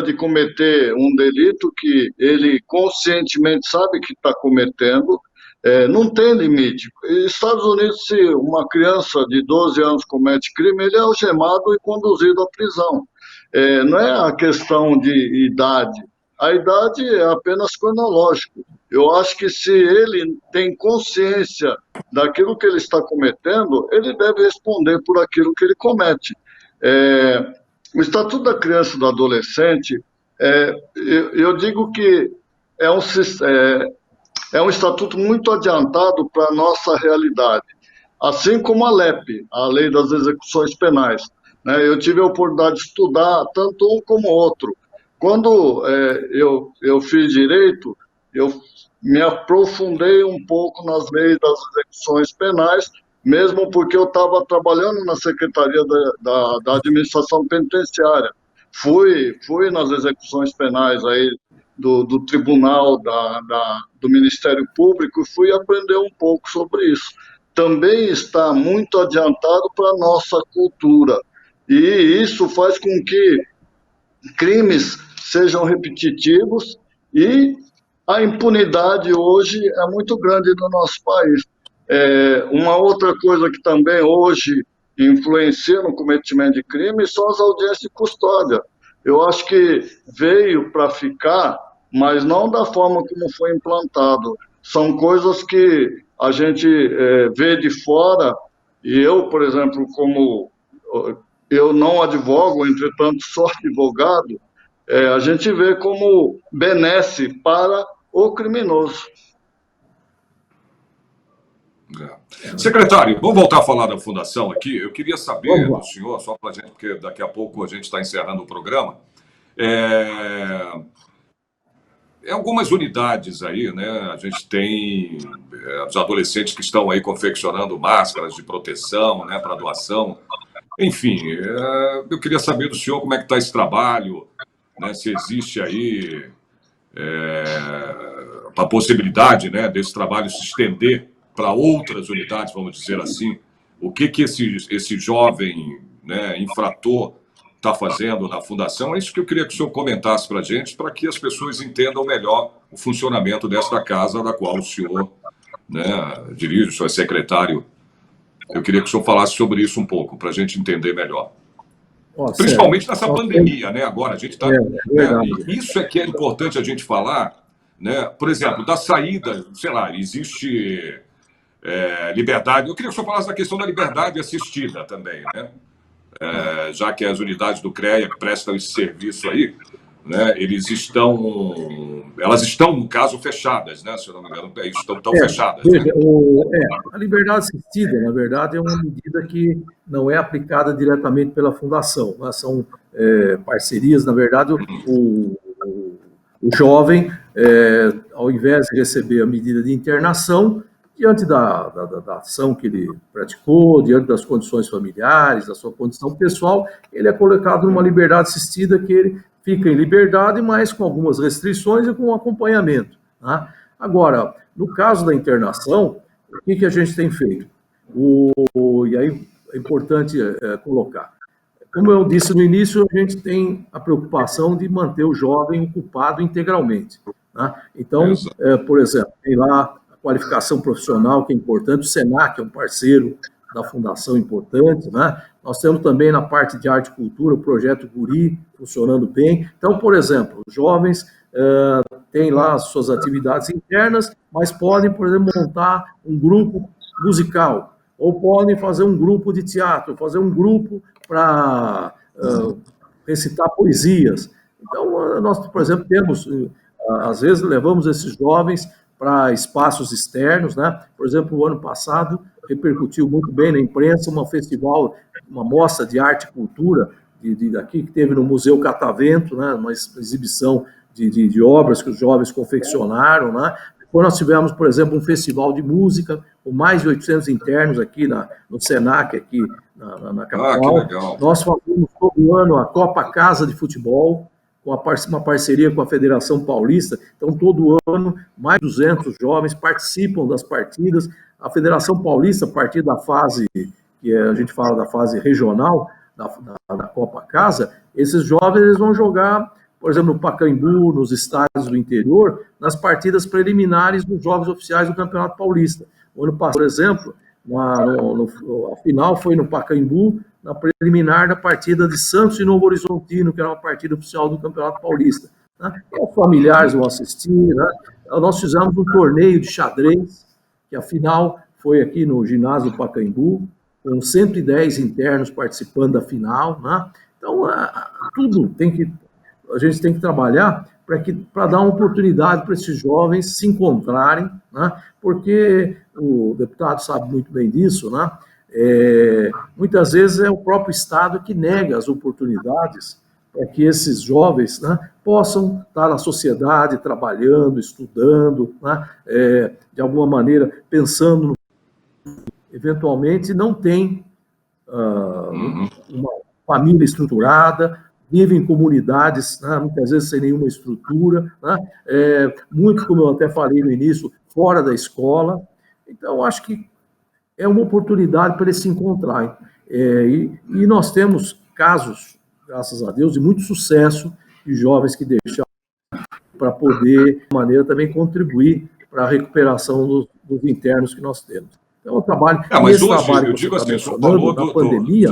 de cometer um delito que ele conscientemente sabe que está cometendo, não tem limite. Nos Estados Unidos, se uma criança de 12 anos comete crime, ele é algemado e conduzido à prisão. Não é a questão de idade. A idade é apenas cronológico. Eu acho que se ele tem consciência daquilo que ele está cometendo, ele deve responder por aquilo que ele comete. O Estatuto da Criança e do Adolescente, eu digo que é um estatuto muito adiantado para a nossa realidade, assim como a LEP, a Lei das Execuções Penais, né? Eu tive a oportunidade de estudar tanto um como o outro. Quando eu fiz direito, eu me aprofundei um pouco nas leis das execuções penais, mesmo porque eu estava trabalhando na Secretaria da Administração Penitenciária. Fui nas execuções penais aí do Tribunal, do Ministério Público, e fui aprender um pouco sobre isso. Também está muito adiantado para a nossa cultura, e isso faz com que crimes sejam repetitivos, e a impunidade hoje é muito grande no nosso país. Uma outra coisa que também hoje influencia no cometimento de crime são as audiências de custódia. Eu acho que veio para ficar, mas não da forma como foi implantado. São coisas que a gente vê de fora, e eu, por exemplo, como eu não advogo, entretanto sou advogado, a gente vê como benesse para o criminoso. Secretário, vamos voltar a falar da Fundação aqui. Eu queria saber do senhor, só para a gente, porque daqui a pouco a gente está encerrando o programa. Algumas unidades aí, né? A gente tem os adolescentes que estão aí confeccionando máscaras de proteção, né, para doação. Enfim, eu queria saber do senhor como é que está esse trabalho, né, se existe aí a possibilidade, né, desse trabalho se estender para outras unidades, vamos dizer assim. O que esse jovem, né, infrator está fazendo na Fundação? É isso que eu queria que o senhor comentasse para a gente, para que as pessoas entendam melhor o funcionamento desta casa, da qual o senhor, né, dirige, o senhor é secretário. Eu queria que o senhor falasse sobre isso um pouco, para a gente entender melhor. Principalmente nessa pandemia, né? Agora a gente está... Isso é que é importante a gente falar, né? Por exemplo, da saída, sei lá, existe liberdade... Eu queria que o senhor falasse da questão da liberdade assistida também, né? Já que as unidades do CREA que prestam esse serviço aí, né, elas estão, no caso, fechadas, né, se eu não me engano, estão fechadas. Veja, Né? a liberdade assistida, na verdade, é uma medida que não é aplicada diretamente pela fundação, né? São parcerias, na verdade, o jovem, ao invés de receber a medida de internação, diante da ação que ele praticou, diante das condições familiares, da sua condição pessoal, ele é colocado numa liberdade assistida que ele fica em liberdade, mas com algumas restrições e com um acompanhamento. Tá? Agora, no caso da internação, o que a gente tem feito? E aí é importante colocar. Como eu disse no início, a gente tem a preocupação de manter o jovem ocupado integralmente. Né? Então, por exemplo, tem lá a qualificação profissional, que é importante, o SENAC é um parceiro da fundação importante, né? Nós temos também na parte de arte e cultura o projeto Guri funcionando bem. Então, por exemplo, os jovens têm lá as suas atividades internas, mas podem, por exemplo, montar um grupo musical, ou podem fazer um grupo de teatro, fazer um grupo para recitar poesias. Então, nós, por exemplo, temos, às vezes, levamos esses jovens para espaços externos, né? Por exemplo, o ano passado repercutiu muito bem na imprensa um festival, uma mostra de arte e cultura daqui que teve no Museu Catavento, né? Uma exibição de obras que os jovens confeccionaram, né? Depois nós tivemos, por exemplo, um festival de música com mais de 800 internos aqui no SENAC, aqui na capital. Que legal. Nós fazemos todo ano a Copa Casa de Futebol, com uma parceria com a Federação Paulista. Então, todo ano, mais de 200 jovens participam das partidas. A Federação Paulista, a partir da fase, que a gente fala da fase regional, da Copa Casa, esses jovens eles vão jogar, por exemplo, no Pacaembu, nos estádios do interior, nas partidas preliminares dos jogos oficiais do Campeonato Paulista. O ano passado, por exemplo, a final foi no Pacaembu, na preliminar da partida de Santos e Novo Horizontino, que era uma partida oficial do Campeonato Paulista. Né? Os familiares vão assistir. Né? Nós fizemos um torneio de xadrez, que a final foi aqui no ginásio do Pacaembu, com 110 internos participando da final. Né? Então, tudo a gente tem que trabalhar para dar uma oportunidade para esses jovens se encontrarem, né? Porque o deputado sabe muito bem disso, né? Muitas vezes é o próprio Estado que nega as oportunidades para que esses jovens, né, possam estar na sociedade, trabalhando, estudando, né, de alguma maneira pensando, eventualmente não tem uma família estruturada, vivem em comunidades, né, muitas vezes sem nenhuma estrutura, né, muito, como eu até falei no início, fora da escola. Então, acho que é uma oportunidade para eles se encontrarem. E nós temos casos, graças a Deus, de muito sucesso de jovens que deixaram para poder, de maneira, também contribuir para a recuperação dos internos que nós temos. Então, o trabalho... mas hoje, eu digo assim, o senhor falou da pandemia...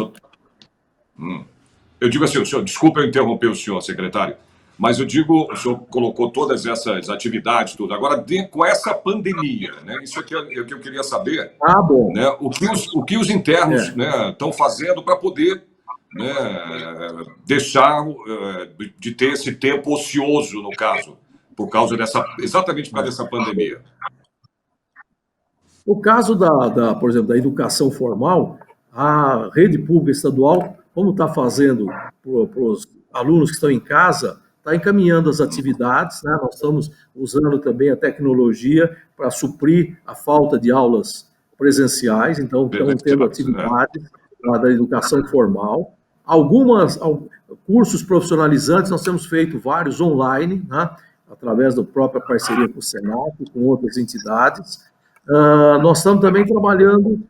Eu digo assim, o senhor, desculpa eu interromper o senhor, secretário, mas eu digo, o senhor colocou todas essas atividades, tudo. Agora, com essa pandemia, né, isso aqui é o que eu queria saber. Bom. Né, o que os internos estão fazendo para poder, né, deixar de ter esse tempo ocioso, no caso, exatamente por causa dessa pandemia. No caso por exemplo, da educação formal, a rede pública estadual, como está fazendo para os alunos que estão em casa, está encaminhando as atividades, né? Nós estamos usando também a tecnologia para suprir a falta de aulas presenciais, então estamos tendo atividades da educação formal. Cursos profissionalizantes, nós temos feito vários online, né? Através da própria parceria com o Senac, com outras entidades. Nós estamos também trabalhando,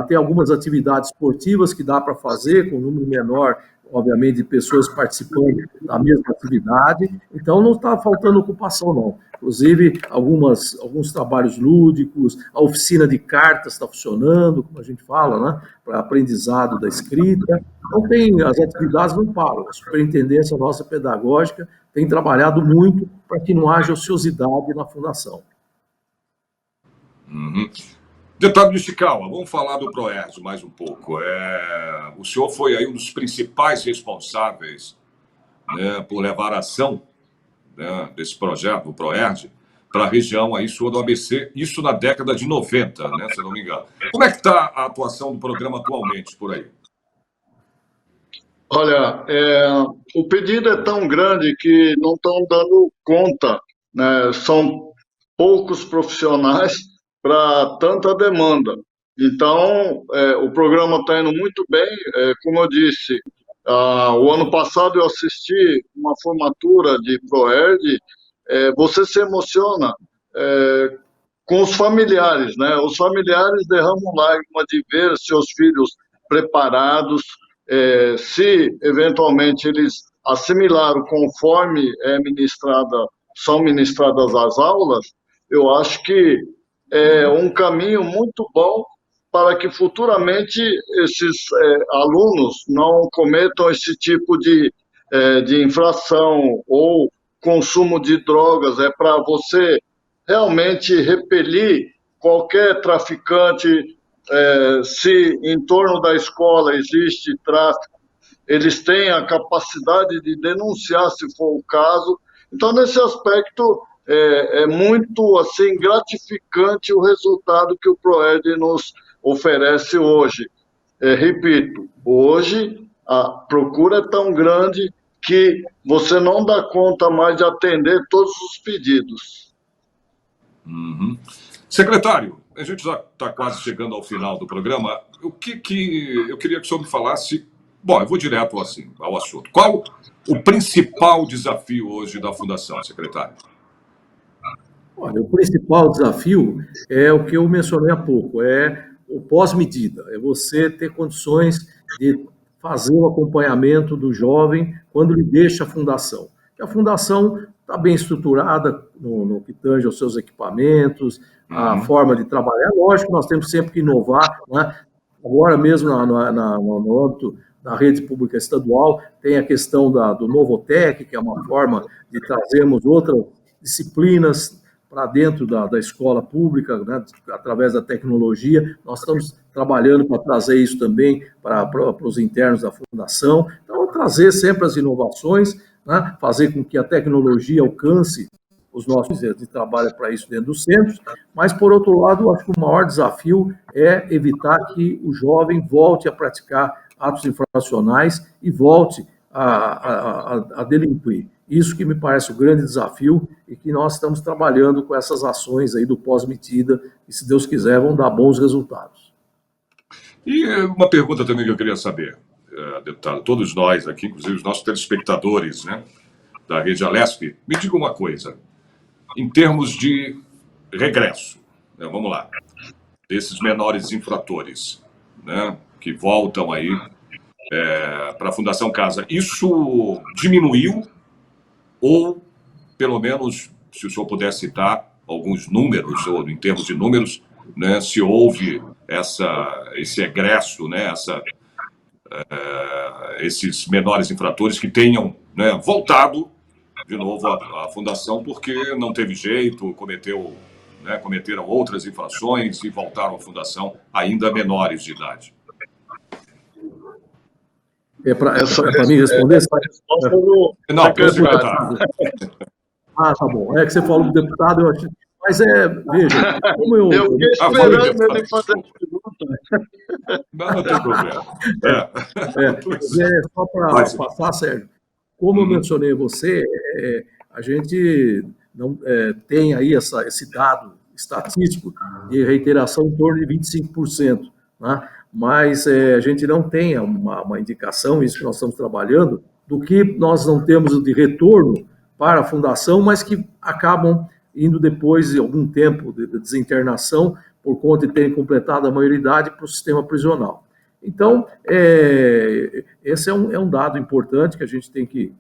tem algumas atividades esportivas que dá para fazer, com um número menor, obviamente, de pessoas participando da mesma atividade, então não está faltando ocupação, não. Inclusive, alguns trabalhos lúdicos, a oficina de cartas está funcionando, como a gente fala, né, para aprendizado da escrita. Então, as atividades não param. A superintendência nossa pedagógica tem trabalhado muito para que não haja ociosidade na fundação. Deputado Nishikawa, vamos falar do Proerd mais um pouco. O senhor foi aí um dos principais responsáveis né, por levar a ação, né, desse projeto, do ProERD, para a região aí sua do ABC, isso na década de 90, né, se eu não me engano. Como é que está a atuação do programa atualmente por aí? Olha, o pedido é tão grande que não estão dando conta, né? São poucos profissionais para tanta demanda. Então, o programa está indo muito bem. Como eu disse, o ano passado eu assisti uma formatura de ProERD. Você se emociona com os familiares, né? Os familiares derramam lágrimas de ver seus filhos preparados, se eventualmente eles assimilaram conforme são ministradas as aulas, eu acho que é um caminho muito bom para que futuramente esses alunos não cometam esse tipo de infração ou consumo de drogas. É para você realmente repelir qualquer traficante. Se em torno da escola existe tráfico, eles têm a capacidade de denunciar se for o caso. Então, nesse aspecto, é muito assim gratificante o resultado que o ProERD nos oferece hoje. Repito, hoje a procura é tão grande que você não dá conta mais de atender todos os pedidos. Uhum. Secretário, a gente já está quase chegando ao final do programa. O que eu queria que o senhor me falasse? Bom, eu vou direto assim, ao assunto. Qual o principal desafio hoje da Fundação, secretário? Olha, o principal desafio é o que eu mencionei há pouco, é o pós-medida, é você ter condições de fazer o acompanhamento do jovem quando ele deixa a fundação. A fundação está bem estruturada no que tange aos seus equipamentos, a forma de trabalhar. Lógico, nós temos sempre que inovar, né? Agora mesmo no âmbito da rede pública estadual, tem a questão do Novotec, que é uma forma de trazermos outras disciplinas para dentro da escola pública, né, através da tecnologia. Nós estamos trabalhando para trazer isso também para os internos da Fundação. Então, trazer sempre as inovações, né, fazer com que a tecnologia alcance os nossos de trabalho para isso dentro dos centros, mas, por outro lado, eu acho que o maior desafio é evitar que o jovem volte a praticar atos infracionais e volte a delinquir. Isso que me parece o grande desafio e que nós estamos trabalhando com essas ações aí do pós-medida e, se Deus quiser, vão dar bons resultados. E uma pergunta também que eu queria saber, deputado, todos nós aqui, inclusive os nossos telespectadores, né, da Rede Alesp, me diga uma coisa, em termos de regresso, né, vamos lá, desses menores infratores, né, que voltam aí para a Fundação Casa, isso diminuiu ou, pelo menos, se o senhor puder citar alguns números, ou em termos de números, né, se houve esse egresso, né, esses menores infratores que tenham, né, voltado de novo à Fundação porque não teve jeito, cometeram outras infrações e voltaram à Fundação ainda menores de idade. É para mim responder? Não, para o secretário. Ah, tá bom. É que você falou do deputado, eu achei. Mas veja, como eu. Eu fiquei esperando ele fazer a pergunta. Não tem problema. Só para passar, Sérgio, como eu mencionei a você, a gente não tem aí esse dado estatístico de reiteração em torno de 25%, né? Mas a gente não tem uma indicação, isso que nós estamos trabalhando, do que nós não temos de retorno para a Fundação, mas que acabam indo depois de algum tempo de desinternação, por conta de terem completado a maioridade, para o sistema prisional. Então, esse é um dado importante que a gente tem que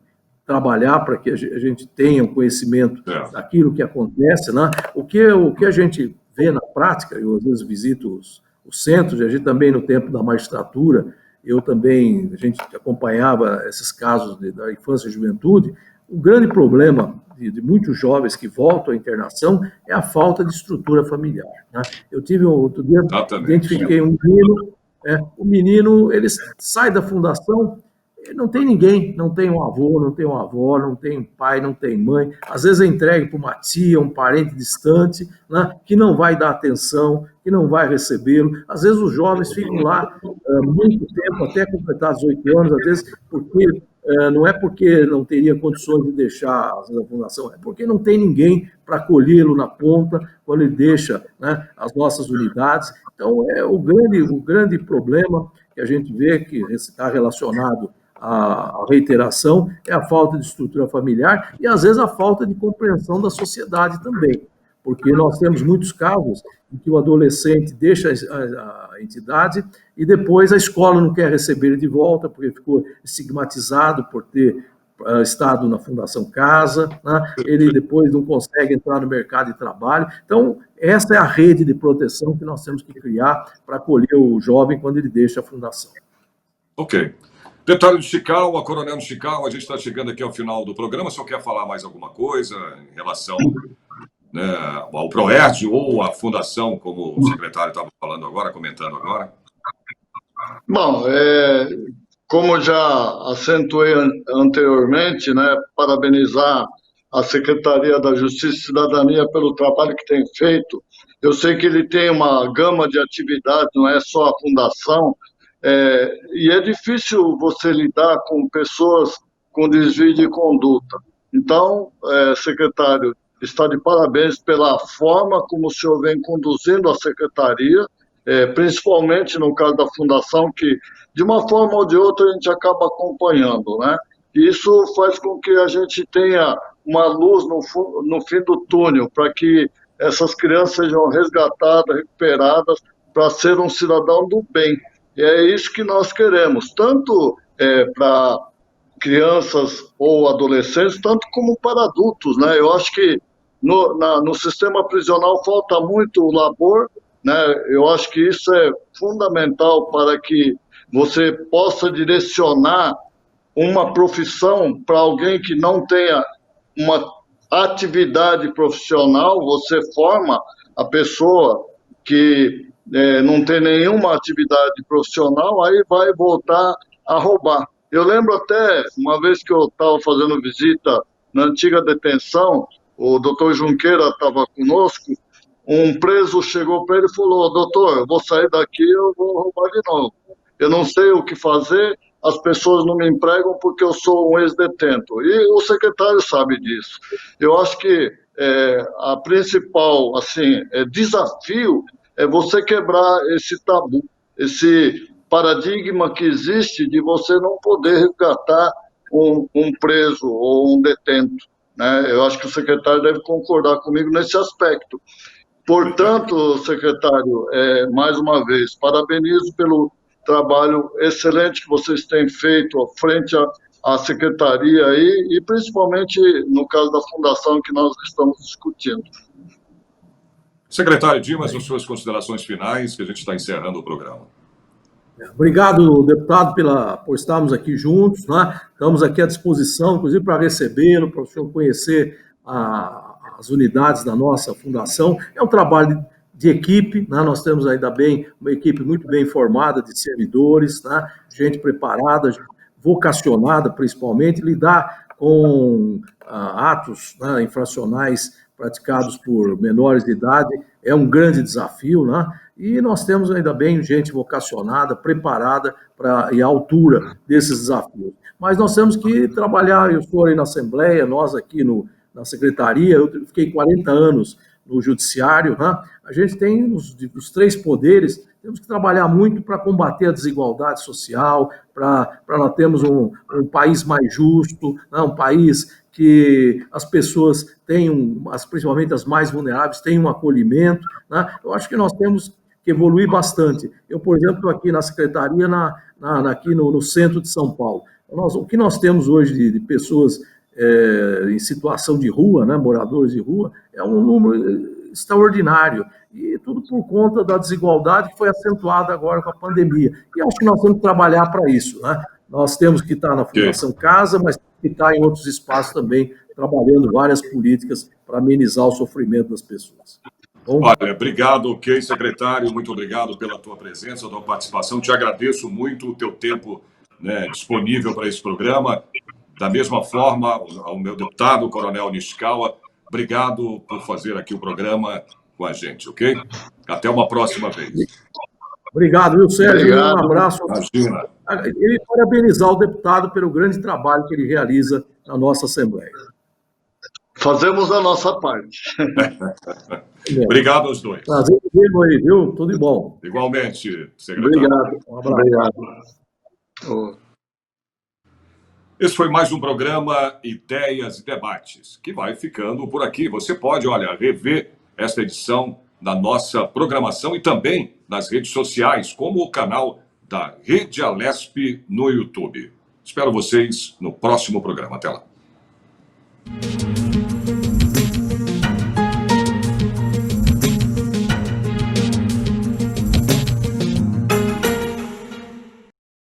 trabalhar para que a gente tenha um conhecimento daquilo que acontece, né? O que a gente vê na prática, eu às vezes visito os centros, a gente também no tempo da magistratura, a gente acompanhava esses casos da infância e juventude. O grande problema de muitos jovens que voltam à internação é a falta de estrutura familiar, né? Eu tive outro dia, identifiquei um menino, o menino, ele sai da Fundação, não tem ninguém, não tem um avô, não tem uma avó, não tem um pai, não tem mãe. Às vezes é entregue para uma tia, um parente distante, né, que não vai dar atenção, que não vai recebê-lo. Às vezes os jovens ficam lá muito tempo, até completar 18 anos, às vezes porque não é porque não teria condições de deixar a fundação, é porque não tem ninguém para acolhê-lo na ponta quando ele deixa, né, as nossas unidades. Então, o grande problema que a gente vê que está relacionado à reiteração é a falta de estrutura familiar e, às vezes, a falta de compreensão da sociedade também, porque nós temos muitos casos em que o adolescente deixa a entidade e depois a escola não quer receber ele de volta porque ficou estigmatizado por ter estado na Fundação Casa, né? Ele depois não consegue entrar no mercado de trabalho. Então, essa é a rede de proteção que nós temos que criar para acolher o jovem quando ele deixa a Fundação. Ok. Deputado de Chical, Coronel de Chical, a gente está chegando aqui ao final do programa. O senhor quer falar mais alguma coisa em relação, né, ao Proerd ou à Fundação, como o secretário estava falando agora, comentando agora? Bom, como já acentuei anteriormente, né, parabenizar a Secretaria da Justiça e Cidadania pelo trabalho que tem feito. Eu sei que ele tem uma gama de atividades, não é só a fundação, e é difícil você lidar com pessoas com desvio de conduta. Então, secretário, está de parabéns pela forma como o senhor vem conduzindo a secretaria, principalmente no caso da fundação, que de uma forma ou de outra a gente acaba acompanhando, né? E isso faz com que a gente tenha uma luz no fim do túnel, para que essas crianças sejam resgatadas, recuperadas, para ser um cidadão do bem. E é isso que nós queremos, tanto para crianças ou adolescentes, tanto como para adultos, né? Eu acho que no sistema prisional falta muito o labor, né? Eu acho que isso é fundamental para que você possa direcionar uma profissão para alguém que não tenha uma atividade profissional. Você forma a pessoa que não tem nenhuma atividade profissional, aí vai voltar a roubar. Eu lembro até, uma vez que eu estava fazendo visita na antiga detenção, o doutor Junqueira estava conosco, um preso chegou para ele e falou: doutor, eu vou sair daqui, eu vou roubar de novo. Eu não sei o que fazer, as pessoas não me empregam porque eu sou um ex-detento. E o secretário sabe disso. Eu acho que a principal desafio é você quebrar esse tabu, esse paradigma que existe de você não poder resgatar um preso ou um detento, né? Eu acho que o secretário deve concordar comigo nesse aspecto. Portanto, secretário, mais uma vez, parabenizo pelo trabalho excelente que vocês têm feito frente à secretaria aí, e principalmente no caso da fundação que nós estamos discutindo. Secretário Dimas, as suas considerações finais, que a gente está encerrando o programa. Obrigado, deputado, por estarmos aqui juntos, né? Estamos aqui à disposição, inclusive, para recebê-lo, para o senhor conhecer as unidades da nossa fundação. É um trabalho de equipe, né? Nós temos, ainda bem, uma equipe muito bem formada de servidores, né? Gente preparada, vocacionada, principalmente, lidar com atos, né, infracionais praticados por menores de idade é um grande desafio, né? E nós temos, ainda bem, gente vocacionada, preparada e à altura desses desafios. Mas nós temos que trabalhar, eu estou aí na Assembleia, nós aqui na Secretaria, eu fiquei 40 anos no Judiciário, né? A gente tem os três poderes, temos que trabalhar muito para combater a desigualdade social, para nós termos um país mais justo, né? Um país que as pessoas tenham, principalmente as mais vulneráveis, tenham um acolhimento, né? Eu acho que nós temos que evoluir bastante. Eu, por exemplo, estou aqui na Secretaria, aqui no centro de São Paulo. O que nós temos hoje de pessoas em situação de rua, né, moradores de rua, é um número extraordinário, e tudo por conta da desigualdade que foi acentuada agora com a pandemia. E acho que nós temos que trabalhar para isso, né? Nós temos que estar na Fundação Casa, mas que estar em outros espaços também, trabalhando várias políticas para amenizar o sofrimento das pessoas. Bom? Olha, obrigado, ok, secretário, muito obrigado pela tua presença, tua participação, te agradeço muito o teu tempo né, disponível para esse programa. Da mesma forma, ao meu deputado, Coronel Nishikawa, obrigado por fazer aqui o programa com a gente, ok? Até uma próxima vez. Obrigado, viu, Sérgio? Obrigado. Um abraço. Imagina. E parabenizar o deputado pelo grande trabalho que ele realiza na nossa Assembleia. Fazemos a nossa parte. Obrigado aos dois. Prazer em vê-lo aí, viu? Tudo de bom. Igualmente, secretário. Obrigado. Um abraço. Obrigado. Esse foi mais um programa Ideias e Debates, que vai ficando por aqui. Você pode, olha, rever esta edição na nossa programação e também nas redes sociais, como o canal da Rede Alesp no YouTube. Espero vocês no próximo programa. Até lá.